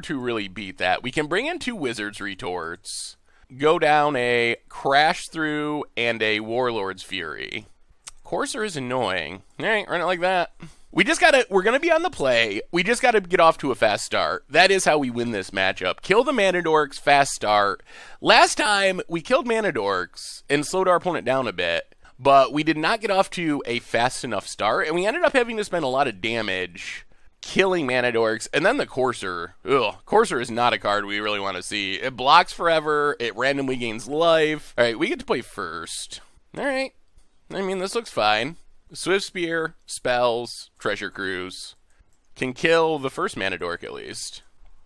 really beat that. We can bring in 2 Wizard's Retorts, go down a Crash Through and a Warlord's Fury. Courser is annoying. All right, run it like that. We're going to be on the play. We just got to get off to a fast start. That is how we win this matchup. Kill the Mana Dorks, fast start. Last time, we killed Mana Dorks and slowed our opponent down a bit, but we did not get off to a fast enough start, and we ended up having to spend a lot of damage killing Mana Dorks, and then the Courser. Ugh, Courser is not a card we really want to see. It blocks forever. It randomly gains life. All right, we get to play first. All right. I mean, this looks fine. Swift Spear, spells, Treasure Cruise. Can kill the first Mana Dork at least.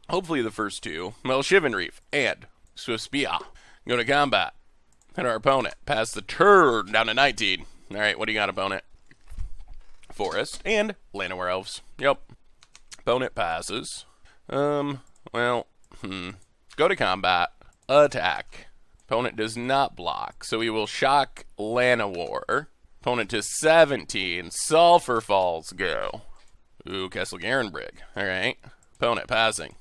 Hopefully the first 2. Well, Shivan Reef and Swift Spear. Go to combat. Hit our opponent. Pass the turn down to 19. All right, what do you got, opponent? Forest and Llanowar Elves. Yep. Opponent passes. Go to combat. Attack. Opponent does not block, so we will shock Llanowar. Opponent to 17. Sulfur Falls, go. Ooh, Castle Garenbrig. All right. Opponent passing.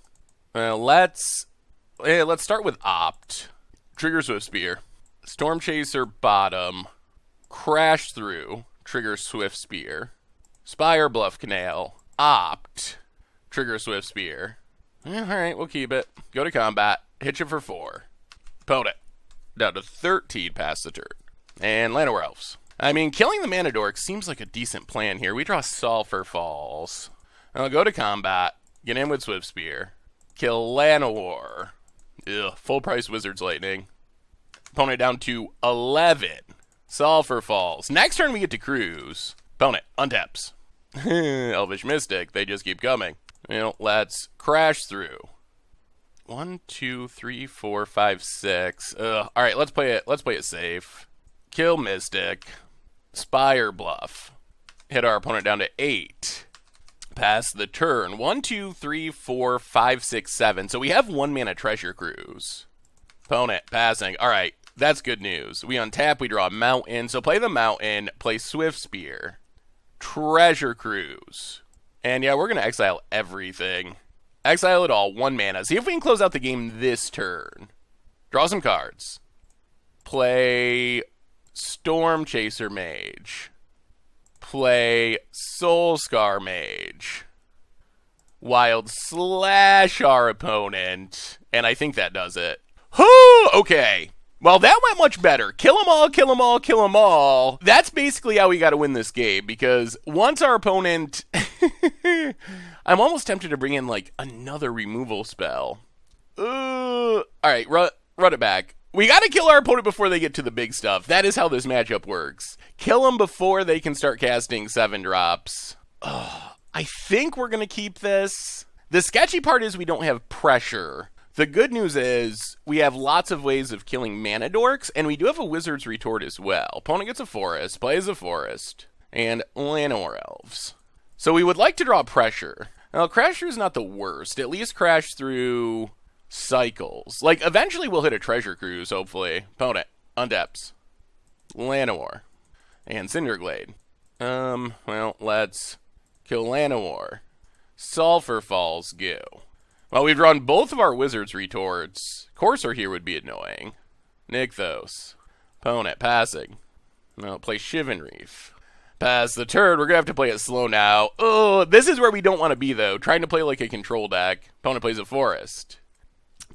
Well, let's start with Opt. Trigger Swift Spear. Storm Chaser, bottom. Crash Through. Trigger Swift Spear. Spire Bluff Canal. Opt. Trigger Swift Spear. Yeah, all right, we'll keep it. Go to combat. Hit you for 4. Opponent down to 13 past the turn. And Llanowar Elves. I mean, killing the Mana Dork seems like a decent plan here. We draw Sulfur Falls. I'll go to combat. Get in with Swift Spear. Kill Llanowar. Ugh, full price Wizard's Lightning. Opponent down to 11. Sulfur Falls. Next turn we get to cruise. Opponent untaps. Elvish Mystic. They just keep coming. Well, let's Crash Through. 1, 2, 3, 4, 5, 6. All right, let's play it safe. Kill Mystic. Spire Bluff. Hit our opponent down to 8. Pass the turn. 1, 2, 3, 4, 5, 6, 7. So we have 1 mana Treasure Cruise. Opponent passing. All right, that's good news. We untap. We draw a Mountain. So play the Mountain. Play Swift Spear. Treasure Cruise. And yeah, we're going to exile everything. Exile it all, 1 mana. See if we can close out the game this turn. Draw some cards. Play Storm Chaser Mage. Play Soulscar Mage. Wild Slash our opponent. And I think that does it. Okay. Well, that went much better. Kill them all, kill them all, kill them all. That's basically how we got to win this game, because once our opponent... I'm almost tempted to bring in, like, another removal spell. Alright, run it back. We got to kill our opponent before they get to the big stuff. That is how this matchup works. Kill them before they can start casting 7-drops. I think we're going to keep this. The sketchy part is we don't have pressure. The good news is we have lots of ways of killing Mana Dorks, and we do have a Wizard's Retort as well. Opponent gets a forest, plays a forest, and Llanowar Elves. So we would like to draw pressure. Now, Crash Through is not the worst. At least Crash Through cycles. Like, eventually we'll hit a Treasure Cruise, hopefully. Opponent, untaps. Llanowar. And Cinderglade. Well, let's kill Llanowar. Sulfur Falls, go. Well, we've drawn both of our Wizard's Retorts. Courser here would be annoying. Nykthos. Opponent, passing. Well, play Shivan Reef. Pass the turn. We're going to have to play it slow now. This is where we don't want to be, though. Trying to play like a control deck. Opponent plays a forest.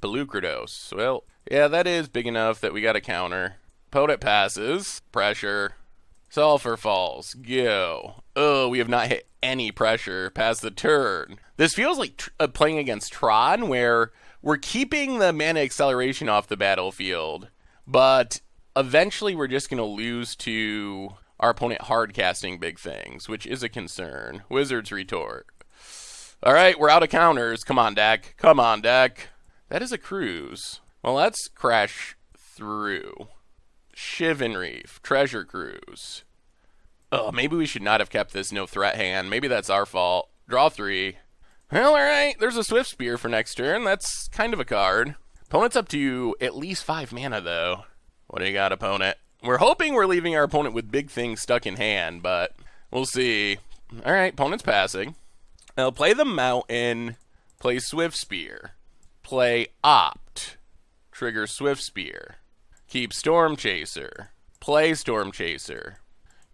Pelucrados. Well, yeah, that is big enough that we got to counter. Opponent passes. Pressure. Sulfur Falls. Go. We have not hit any pressure. Pass the turn. This feels like playing against Tron, where we're keeping the mana acceleration off the battlefield, but eventually we're just going to lose to our opponent hard casting big things, which is a concern. Wizard's Retort. All right, we're out of counters. Come on, deck. Come on, deck. That is a cruise. Well, let's crash through. Shivan Reef, Treasure Cruise. Oh, maybe we should not have kept this no threat hand. Maybe that's our fault. Draw 3. Well, all right. There's a Swift Spear for next turn. That's kind of a card. Opponent's up to at least 5 mana, though. What do you got, opponent? We're hoping we're leaving our opponent with big things stuck in hand, but we'll see. All right, opponent's passing. I'll play the Mountain, play Swift Spear, play Opt, trigger Swift Spear, keep Storm Chaser, play Storm Chaser,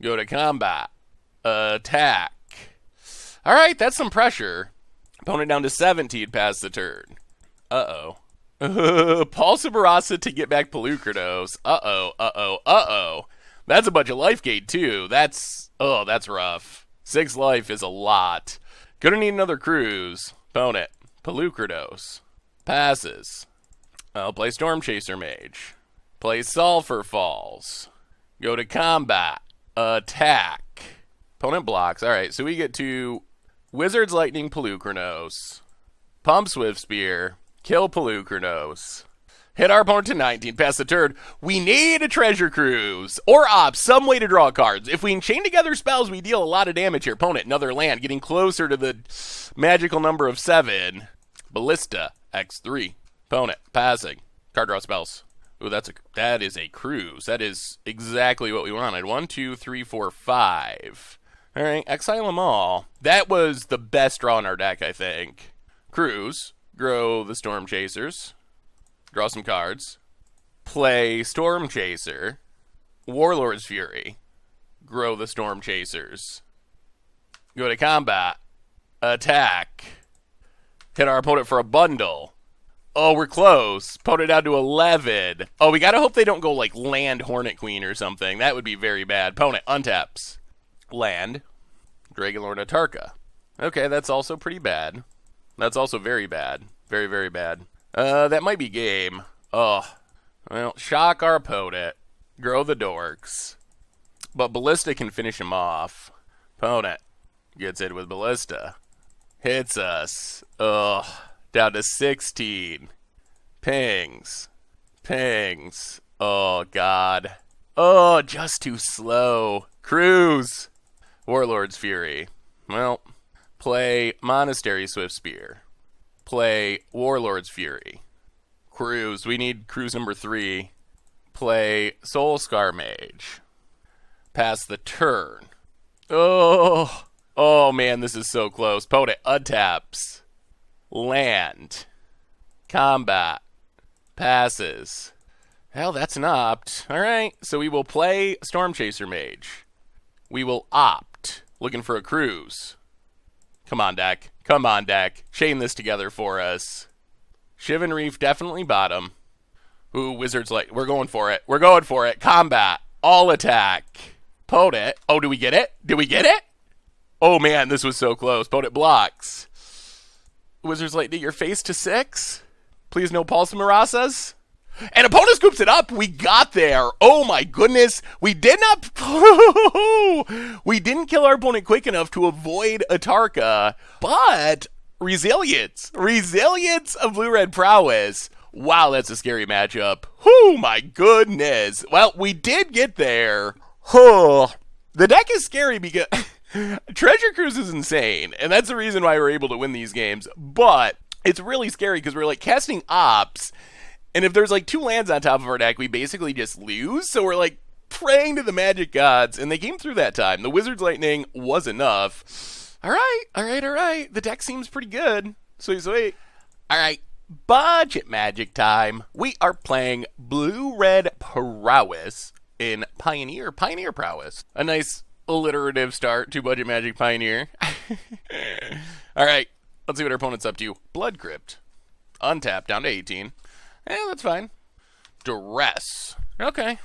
go to combat, attack. All right, that's some pressure. Opponent down to 17 past the turn. Uh-oh. Pulse of Barasa to get back Pelucrados. Uh-oh. That's a bunch of life gain, too. That's rough. 6 life is a lot. Gonna need another cruise. Opponent, Pelucrados. Passes. I'll play Storm Chaser Mage. Play Sulphur Falls. Go to combat. Attack. Opponent blocks. Alright, so we get to Wizard's Lightning Pelucrados. Pump Swift Spear. Kill Pelucrados. Hit our opponent to 19, pass the turn. We need a Treasure Cruise. Or Ops, some way to draw cards. If we can chain together spells, we deal a lot of damage here. Opponent, another land, getting closer to the magical number of 7. Ballista, X3. Opponent, passing. Card draw spells. Ooh, that is a cruise. That is exactly what we wanted. 1, 2, 3, 4, 5. All right, exile them all. That was the best draw in our deck, I think. Cruise, grow the Storm Chasers. Draw some cards. Play Storm Chaser. Warlord's Fury. Grow the Storm Chasers. Go to combat. Attack. Hit our opponent for a bundle. Oh, we're close. Opponent down to 11. Oh, we gotta hope they don't go like land Hornet Queen or something. That would be very bad. Opponent untaps. Land. Dragonlord Atarka. Okay, that's also pretty bad. That's also very bad. Very, very bad. That might be game. Oh. Well, shock our opponent. Grow the Dorks. But Ballista can finish him off. Opponent gets it with Ballista. Hits us. Ugh. Down to 16. Pings. Pings. Oh, God. Oh, just too slow. Cruise. Warlord's Fury. Well, play Monastery Swift Spear. Play Warlord's Fury. Cruise. We need cruise number 3. Play Soul Scar Mage. Pass the turn. Oh. Oh, man, this is so close. Opponent untaps. Land. Combat. Passes. Hell, that's an opt. All right, so we will play Storm Chaser Mage. We will opt. Looking for a cruise. Come on, deck. Come on, deck. Chain this together for us. Shivan Reef, definitely bottom. Ooh, Wizard's Light. We're going for it. We're going for it. Combat. All attack. Opponent. Oh, do we get it? Did we get it? Oh, man, this was so close. Opponent blocks. Wizard's Lightning, your face to 6. Please no Pulse Marasas. And opponent scoops it up. We got there. Oh my goodness. We did not. We didn't kill our opponent quick enough to avoid Atarka. But resilience. Resilience of Blue-Red Prowess. Wow, that's a scary matchup. Oh my goodness. Well, we did get there. The deck is scary because Treasure Cruise is insane. And that's the reason why we're able to win these games. But it's really scary because we're like casting ops. And if there's like 2 lands on top of our deck, we basically just lose. So we're like praying to the magic gods. And they came through that time. The Wizard's Lightning was enough. All right. The deck seems pretty good. Sweet. All right. Budget magic time. We are playing Blue-Red Prowess in Pioneer Prowess. A nice alliterative start to Budget Magic Pioneer. All right. Let's see what our opponent's up to. Blood Crypt. Untap down to 18. That's fine. Duress. Okay.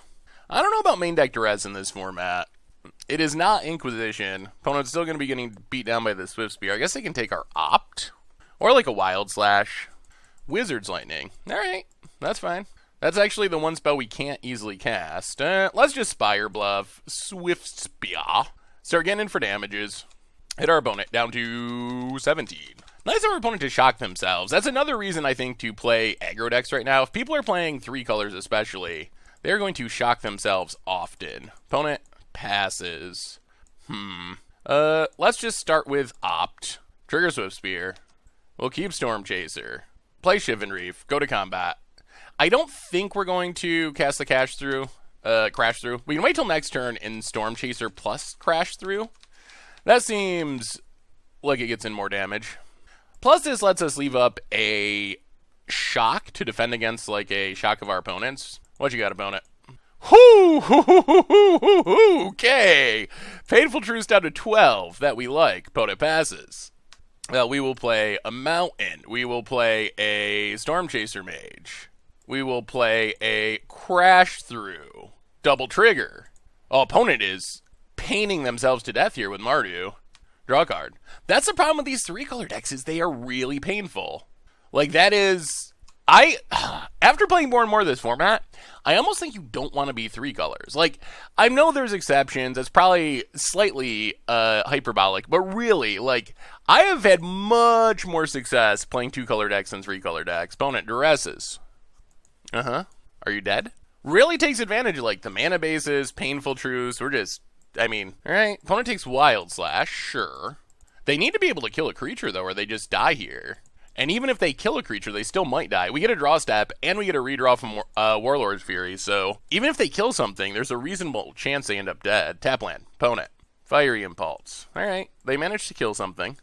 I don't know about main deck Duress in this format. It is not Inquisition. Opponent's still going to be getting beat down by the Swift Spear. I guess they can take our Opt. Or like a Wild Slash. Wizard's Lightning. Alright. That's fine. That's actually the one spell we can't easily cast. Let's just Spire Bluff. Swift Spear. Start getting in for damages. Hit our opponent down to 17. Nice of our opponent to shock themselves. That's another reason I think to play aggro decks right now. If people are playing 3 colors especially, they're going to shock themselves often. Opponent passes. Let's just start with Opt. Trigger Swift Spear. We'll keep Storm Chaser. Play Shivan Reef. Go to combat. I don't think we're going to cast the Crash Through. We can wait till next turn and Storm Chaser plus Crash Through. That seems like it gets in more damage. Plus, this lets us leave up a shock to defend against, like, a shock of our opponents. What you got, opponent? Okay. Painful Truce down to 12 that we like. Opponent passes. We will play a Mountain. We will play a Storm Chaser Mage. We will play a Crash Through. Double Trigger. Oh, opponent is painting themselves to death here with Mardu. Draw a card. That's the problem with these 3-color decks, is they are really painful. Like, that is... After playing more and more of this format, I almost think you don't want to be 3 colors. Like, I know there's exceptions. It's probably slightly hyperbolic, but really, like, I have had much more success playing 2-color decks than 3-color decks. Opponent duresses. Are you dead? Really takes advantage of, like, the mana bases, Painful Truce. We're just... alright. Opponent takes Wild Slash, sure. They need to be able to kill a creature, though, or they just die here. And even if they kill a creature, they still might die. We get a draw step, and we get a redraw from Warlord's Fury, so even if they kill something, there's a reasonable chance they end up dead. Tap land. Opponent. Fiery Impulse. Alright, they managed to kill something.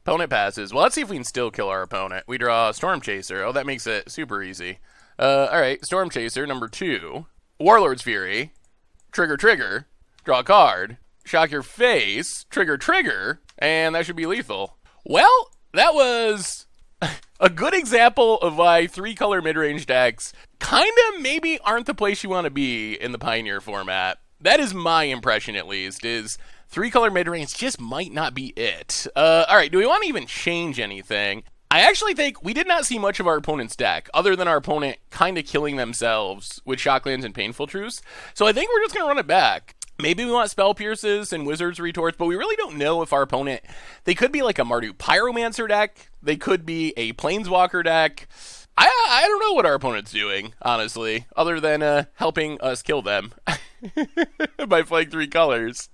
Opponent passes. Well, let's see if we can still kill our opponent. We draw Storm Chaser. Oh, that makes it super easy. Alright, Storm Chaser, number 2. Warlord's Fury. Trigger. Draw a card, shock your face, trigger, and that should be lethal. Well, that was a good example of why 3-color mid-range decks kinda maybe aren't the place you want to be in the Pioneer format. That is my impression, at least, is 3-color mid-range just might not be it. Alright, do we want to even change anything? I actually think we did not see much of our opponent's deck, other than our opponent kind of killing themselves with Shocklands and Painful Truce, so I think we're just going to run it back. Maybe we want Spell Pierces and Wizard's Retorts, but we really don't know if our opponent... They could be like a Mardu Pyromancer deck. They could be a Planeswalker deck. I don't know what our opponent's doing, honestly, other than helping us kill them by playing 3 colors.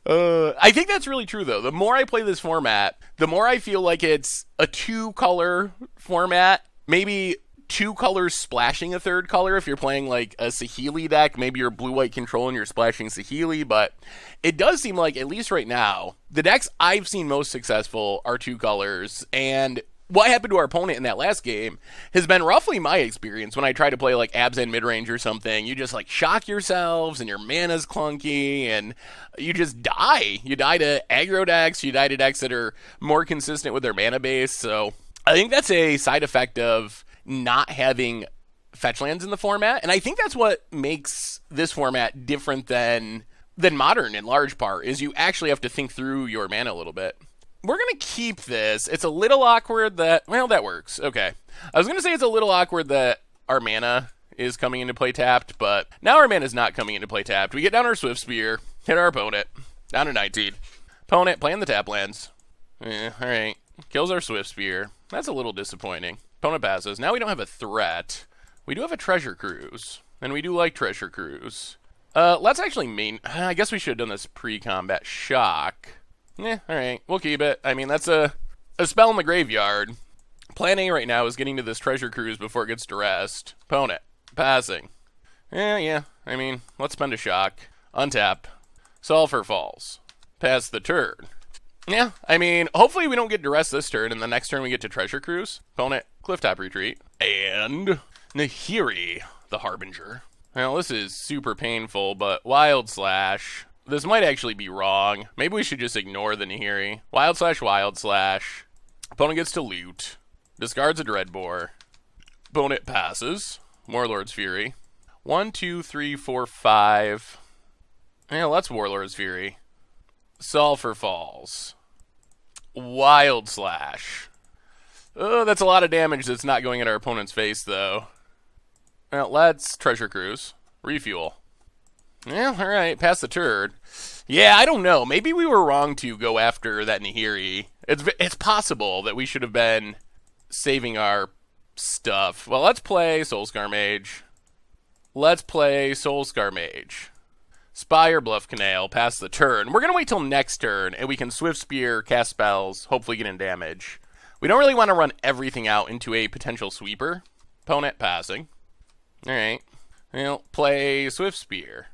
I think that's really true, though. The more I play this format, the more I feel like it's a 2-color format. Maybe 2 colors splashing a 3rd color. If you're playing like a Saheeli deck, maybe you're blue-white control and you're splashing Saheeli, but it does seem like, at least right now, the decks I've seen most successful are 2 colors, and what happened to our opponent in that last game has been roughly my experience when I try to play like Abzan midrange or something. You just like shock yourselves and your mana's clunky and you just die. You die to aggro decks, you die to decks that are more consistent with their mana base, so I think that's a side effect of not having fetch lands in the format, and I think that's what makes this format different than Modern in large part, is you actually have to think through your mana a little bit. We're going to keep this. It's a little awkward that... Well, that works. Okay. I was going to say it's a little awkward that our mana is coming into play tapped, but now our mana is not coming into play tapped. We get down our Swift Spear, hit our opponent, down to 19. Opponent playing the tap lands. Alright. Kills our Swift Spear. That's a little disappointing. Opponent passes. Now we don't have a threat. We do have a Treasure Cruise, and we do like Treasure Cruise. Let's actually I guess we should have done this pre-combat shock. Alright, we'll keep it. I mean, that's a spell in the graveyard. Plan A right now is getting to this Treasure Cruise before it gets duressed. Opponent. Passing. Yeah. I mean, let's spend a shock. Untap. Sulfur Falls. Pass the turn. Yeah, I mean, hopefully we don't get duress this turn, and the next turn we get to Treasure Cruise. Opponent. Clifftop Retreat. And Nahiri, the Harbinger. Well, this is super painful, but Wild Slash... This might actually be wrong. Maybe we should just ignore the Nahiri. Wild Slash. Opponent gets to loot. Discards a Dreadbore. Opponent passes. Warlord's Fury. 1, 2, 3, 4, 5. Yeah, that's Warlord's Fury. Sulfur Falls. Wild Slash. Oh, that's a lot of damage that's not going at our opponent's face, though. Well, let's Treasure Cruise. Refuel. Yeah, alright, pass the turn. Yeah, I don't know. Maybe we were wrong to go after that Nahiri. It's possible that we should have been saving our stuff. Well, let's play Soulscar Mage. Let's play Soulscar Mage. Spire, Bluff Canal, pass the turn. We're going to wait till next turn, and we can Swift Spear, cast spells, hopefully get in damage. We don't really want to run everything out into a potential sweeper. Opponent passing. Alright. Well, play Swift Spear.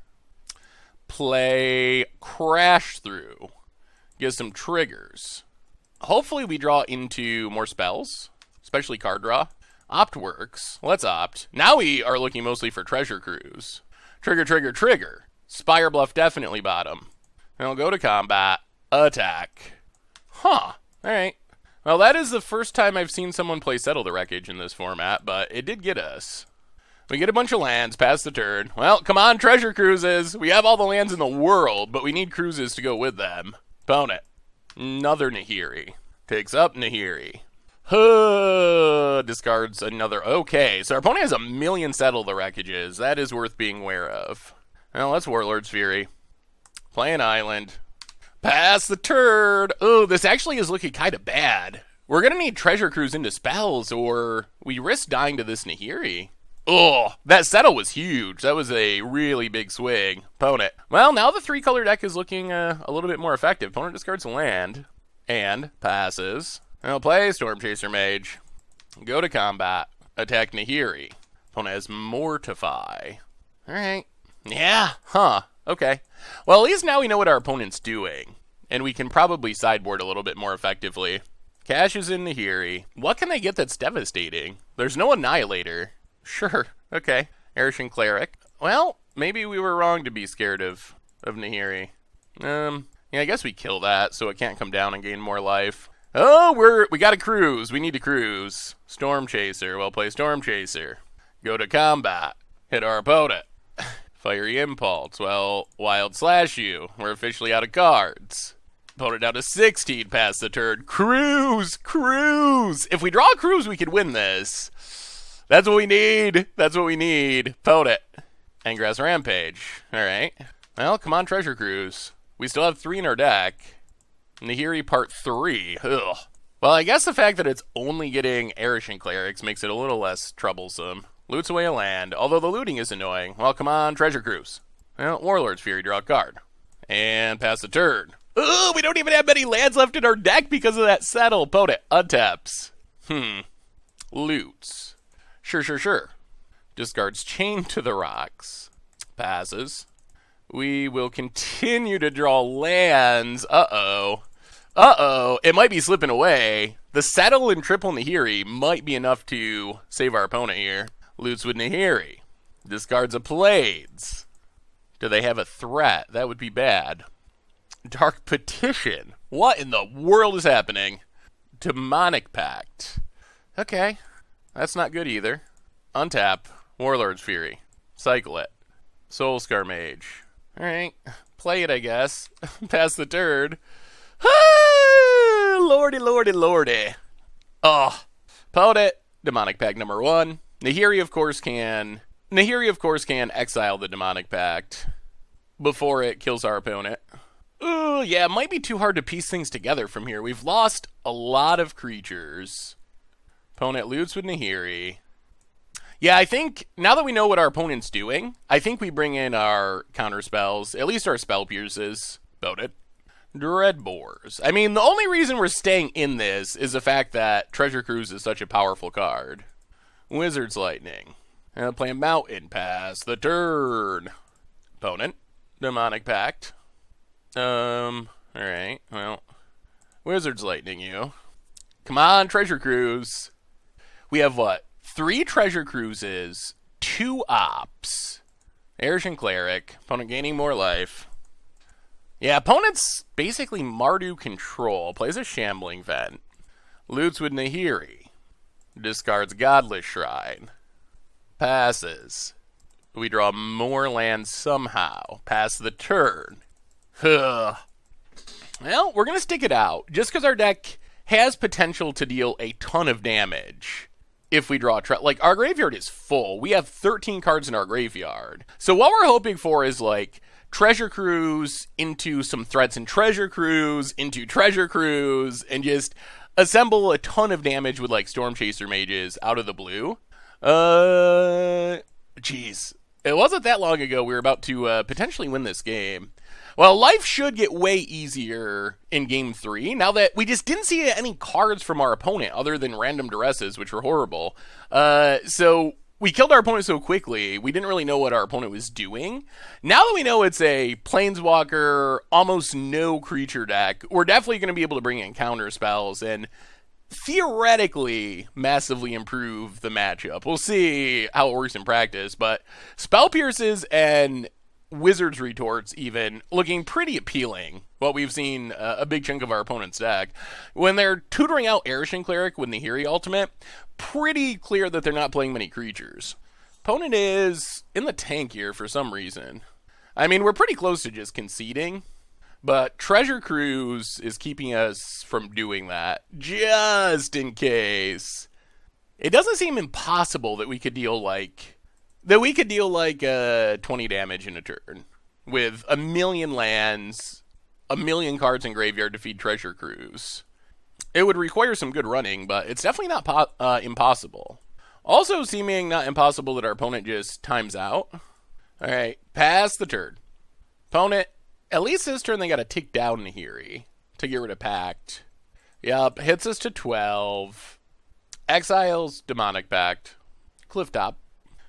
Play Crash Through. Get some triggers. Hopefully we draw into more spells, especially card draw. Opt works. Let's opt. Now we are looking mostly for Treasure Cruise. Trigger, trigger, trigger. Spire Bluff definitely bottom. And we'll go to combat. Attack. Huh. Alright. Well, that is the first time I've seen someone play Settle the Wreckage in this format, but it did get us. We get a bunch of lands, pass the turn. Well, come on, Treasure Cruises. We have all the lands in the world, but we need cruises to go with them. Opponent. Another Nahiri. Takes up Nahiri. Discards another. Okay, so our opponent has a million Settle the Wreckages. That is worth being aware of. Well, that's Warlord's Fury. Play an island. Pass the turn. Oh, this actually is looking kind of bad. We're going to need Treasure Cruise into spells, or we risk dying to this Nahiri. Oh, that settle was huge. That was a really big swing. Opponent. Well, now the 3-color deck is looking a little bit more effective. Opponent discards a land and passes. I'll play Storm Chaser Mage. Go to combat. Attack Nahiri. Opponent has Mortify. Alright. Yeah, huh. Okay. Well, at least now we know what our opponent's doing. And we can probably sideboard a little bit more effectively. Cashes in Nahiri. What can they get that's devastating? There's no Annihilator. Sure. Okay. Arishan Cleric. Well, maybe we were wrong to be scared of Nahiri. Yeah, I guess we kill that so it can't come down and gain more life. Oh, we got to cruise. We need to cruise. Storm Chaser. Well, play Storm Chaser. Go to combat. Hit our opponent. Fiery Impulse. Well, Wild Slash you. We're officially out of cards. Opponent down to 16 past the turn. Cruise! Cruise! If we draw a cruise, we could win this. That's what we need. That's what we need. Opponent. Engrass Rampage. Alright. Well, come on, Treasure Cruise. We still have 3 in our deck. Nahiri Part 3. Ugh. Well, I guess the fact that it's only getting Arishan Clerics makes it a little less troublesome. Loots away a land, although the looting is annoying. Well, come on, Treasure Cruise. Well, Warlord's Fury, draw a card. And pass the turn. Ugh, we don't even have many lands left in our deck because of that settle. Opponent. Untaps. Loots. Sure. Discards Chain to the Rocks. Passes. We will continue to draw lands. Uh-oh. It might be slipping away. The settle and triple Nahiri might be enough to save our opponent here. Loots with Nahiri. Discards a Blades. Do they have a threat? That would be bad. Dark Petition. What in the world is happening? Demonic Pact. Okay. That's not good either. Untap. Warlord's Fury. Cycle it. Soulscar Mage. Alright. Play it, I guess. Pass the turn. Ah, lordy. Oh. Opponent. Demonic Pact number 1. Nahiri, of course, can exile the Demonic Pact before it kills our opponent. Ooh, yeah, it might be too hard to piece things together from here. We've lost a lot of creatures. Opponent loots with Nahiri. Yeah, I think, now that we know what our opponent's doing, I think we bring in our counter spells, at least our spell pierces. Opponent. Dreadbores. I mean, the only reason we're staying in this is the fact that Treasure Cruise is such a powerful card. Wizard's Lightning. And play a Mountain. Pass the turn. Opponent. Demonic Pact. Alright, well. Wizard's Lightning you. Come on, Treasure Cruise. We have what? 3 Treasure Cruises, 2 Ops. Arishan Cleric. Opponent gaining more life. Yeah, opponent's basically Mardu control. Plays a Shambling Vent. Loots with Nahiri. Discards Godless Shrine. Passes. We draw more lands somehow. Pass the turn. Well, we're going to stick it out. Just because our deck has potential to deal a ton of damage. if we draw like our graveyard is full. We have 13 cards in our graveyard. So what we're hoping for is like Treasure Cruise into some threats in Treasure Cruise into Treasure Cruise and just assemble a ton of damage with like Storm Chaser mages out of the blue. Jeez. It wasn't that long ago we were about to potentially win this game. Well, life should get way easier in Game 3, now that we just didn't see any cards from our opponent other than random duresses, which were horrible. So we killed our opponent so quickly, we didn't really know what our opponent was doing. Now that we know it's a Planeswalker, almost no creature deck, we're definitely going to be able to bring in counter spells and theoretically massively improve the matchup. We'll see how it works in practice, but Spell Pierces and Wizard's Retorts even looking pretty appealing. What we've seen a big chunk of our opponent's deck. When they're tutoring out Erishan Cleric with Nahiri Ultimate, pretty clear that they're not playing many creatures. Opponent is in the tank here for some reason. I mean, we're pretty close to just conceding, but Treasure Cruise is keeping us from doing that, just in case. It doesn't seem impossible that we could deal like 20 damage in a turn with a million lands, a million cards in graveyard to feed Treasure Cruise. It would require some good running, but it's definitely not impossible. Also seeming not impossible that our opponent just times out. All right, pass the turn. Opponent, at least this turn they got to tick down Nahiri to get rid of Pact. Yup, hits us to 12. Exiles Demonic Pact. Clifftop.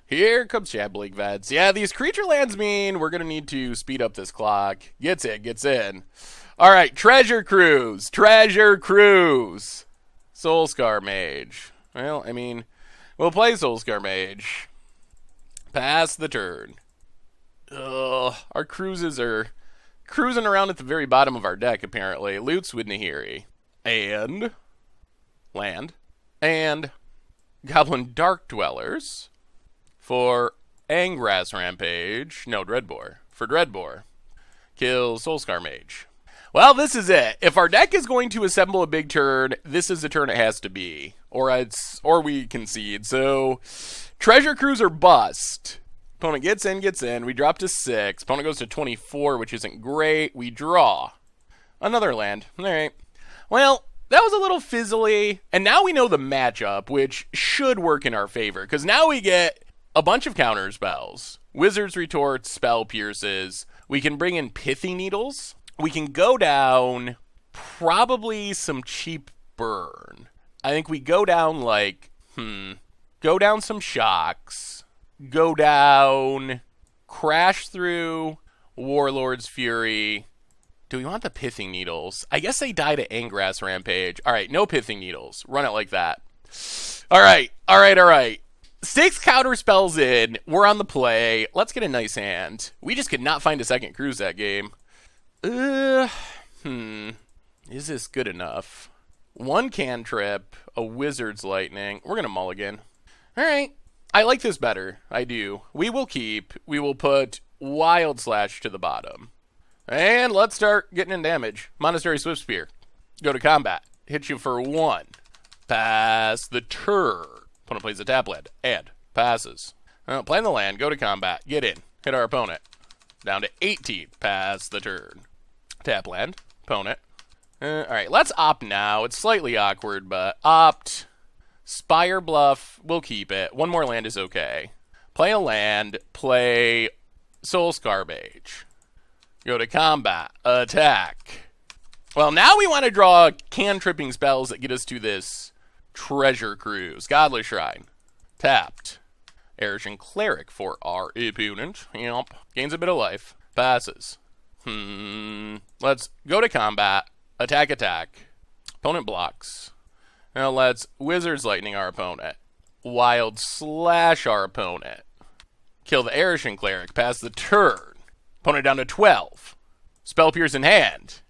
Here comes Shambling Vents. Yeah, these creature lands mean we're going to need to speed up this clock. Gets in. All right, Treasure Cruise. Soulscar Mage. Well, I mean, we'll play Soulscar Mage. Pass the turn. Ugh, our cruises are cruising around at the very bottom of our deck, apparently. Loots with Nahiri. And land. And Goblin Dark Dwellers. For Angras Rampage. No, Dreadbore. For Dreadbore. Kill Soulscar Mage. Well, this is it. If our deck is going to assemble a big turn, this is the turn it has to be. Or we concede. So, Treasure Cruise or bust. Opponent gets in. We drop to 6. Opponent goes to 24, which isn't great. We draw. Another land. All right. Well, that was a little fizzly. And now we know the matchup, which should work in our favor. Because now we get a bunch of counter spells. Wizard's Retorts, Spell Pierces. We can bring in Pithy Needles. We can go down probably some cheap burn. I think we go down like, go down some shocks. Go down, crash through Warlord's Fury. Do we want the Pithing Needles? I guess they die to Angras Rampage. All right, no Pithing Needles. Run it like that. All right. 6 counter spells in. We're on the play. Let's get a nice hand. We just could not find a second cruise that game. Is this good enough? 1 cantrip, a Wizard's Lightning. We're going to mulligan. All right. I like this better. I do. We will keep. We will put Wild Slash to the bottom. And let's start getting in damage. Monastery Swift Spear. Go to combat. Hit you for 1. Pass the turn. Opponent plays a tap land. Add. Passes. Playing the land. Go to combat. Get in. Hit our opponent. Down to 18. Pass the turn. Tap land. Opponent. Alright, let's opt now. It's slightly awkward, but opt. Spire Bluff. We'll keep it. 1 more land is okay. Play a land. Play Soulscar Mage. Go to combat. Attack. Well, now we want to draw cantripping spells that get us to this Treasure Cruise. Godless Shrine. Tapped. Erishan Cleric for our opponent. Yep. Gains a bit of life. Passes. Let's go to combat. Attack. Opponent blocks. Now let's Wizard's Lightning our opponent. Wild Slash our opponent. Kill the Erishan Cleric. Pass the turn. Opponent down to 12. Spell Pierce in hand.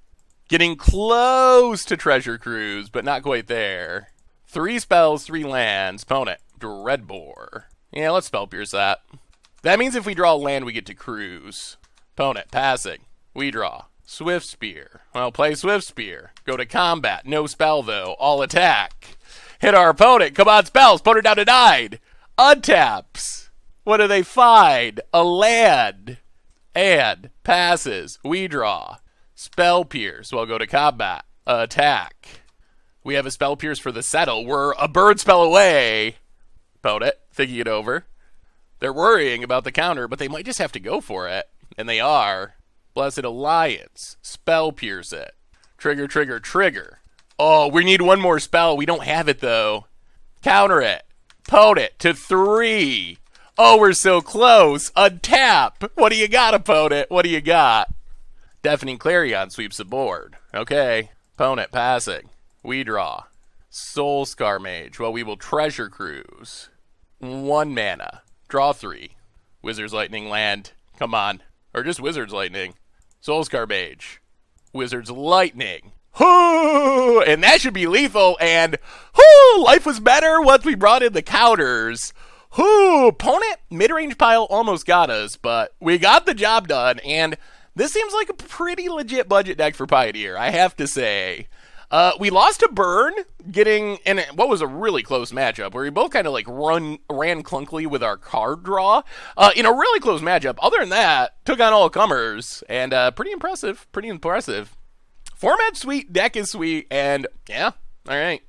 Getting close to Treasure Cruise, but not quite there. 3 spells, 3 lands. Opponent. Dreadbore. Yeah, let's Spell Pierce that. That means if we draw a land, we get to cruise. Opponent. Passing. We draw. Swift Spear. Well, play Swift Spear. Go to combat. No spell, though. All attack. Hit our opponent. Come on, spells. Put her down to 9. Untaps. What do they find? A land. And passes. We draw. Spell Pierce. We'll go to combat. Attack. We have a Spell Pierce for the settle. We're a bird spell away. Opponent, thinking it over. They're worrying about the counter, but they might just have to go for it. And they are. Blessed Alliance. Spell Pierce it. Trigger, trigger, trigger. Oh, we need one more spell. We don't have it, though. Counter it. Opponent to 3. Oh, we're so close. Untap. What do you got, opponent? What do you got? Deafening Clarion sweeps the board. Okay. Opponent passing. We draw. Soul Scar Mage. Well, we will Treasure Cruise. 1 mana. Draw 3. Wizard's Lightning land. Come on. Or just Wizard's Lightning. Soul Scar Mage. Wizard's Lightning. Whoo! And that should be lethal. And whoo! Life was better once we brought in the counters. Whoo! Opponent mid-range pile almost got us, but we got the job done. And this seems like a pretty legit budget deck for Pioneer, I have to say. We lost to Burn, getting in what was a really close matchup, where we both kind of like ran clunkily with our card draw in a really close matchup. Other than that, took on all comers, and pretty impressive. Format sweet, deck is sweet, and yeah, all right.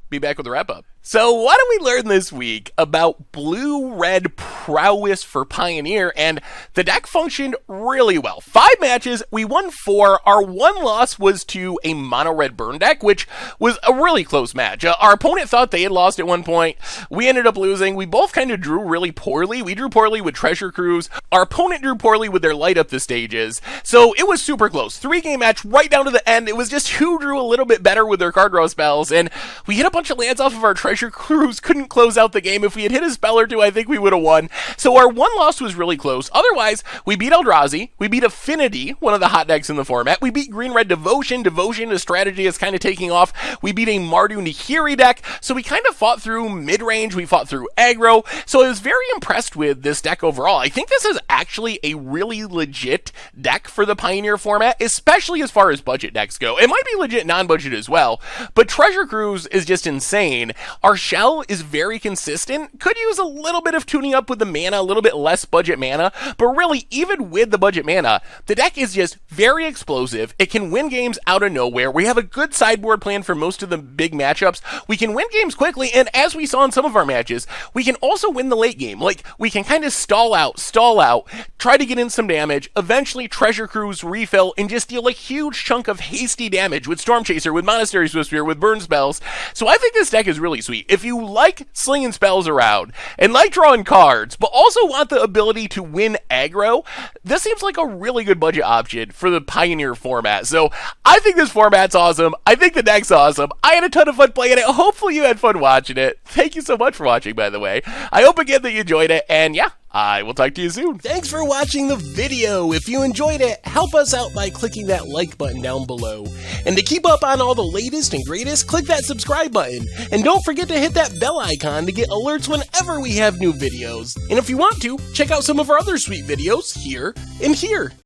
Be back with the wrap-up. So what do we learn this week about blue-red prowess for Pioneer? And the deck functioned really well. 5 matches, we won 4. Our 1 loss was to a mono-red burn deck, which was a really close match. Our opponent thought they had lost at one point. We ended up losing. We both kind of drew really poorly. We drew poorly with Treasure Cruise. Our opponent drew poorly with their light up the stages. So it was super close. 3-game match right down to the end. It was just who drew a little bit better with their card draw spells. And we hit a bunch of lands off of our Treasure Cruise, couldn't close out the game. If we had hit a spell or two, I think we would have won. So our 1 loss was really close. Otherwise, we beat Eldrazi, we beat Affinity, one of the hot decks in the format. We beat Green-Red Devotion. Devotion, a strategy is kind of taking off. We beat a Mardu Nahiri deck. So we kind of fought through mid-range. We fought through aggro. So I was very impressed with this deck overall. I think this is actually a really legit deck for the Pioneer format, especially as far as budget decks go. It might be legit non-budget as well, but Treasure Cruise is just insane. Our shell is very consistent. Could use a little bit of tuning up with the mana, a little bit less budget mana, but really, even with the budget mana, the deck is just very explosive. It can win games out of nowhere. We have a good sideboard plan for most of the big matchups. We can win games quickly, and as we saw in some of our matches, we can also win the late game. Like, we can kind of stall out, try to get in some damage, eventually Treasure Cruise refill, and just deal a huge chunk of hasty damage with Storm Chaser, with Monastery Swiftspear, with burn spells. So I think this deck is really sweet. If you like slinging spells around and like drawing cards, but also want the ability to win aggro, this seems like a really good budget option for the Pioneer format. So I think this format's awesome. I think the deck's awesome. I had a ton of fun playing it. Hopefully you had fun watching it. Thank you so much for watching, by the way. I hope again that you enjoyed it, and yeah, I will talk to you soon. Thanks for watching the video. If you enjoyed it, help us out by clicking that like button down below. And to keep up on all the latest and greatest, click that subscribe button. And don't forget to hit that bell icon to get alerts whenever we have new videos. And if you want to, check out some of our other sweet videos here and here.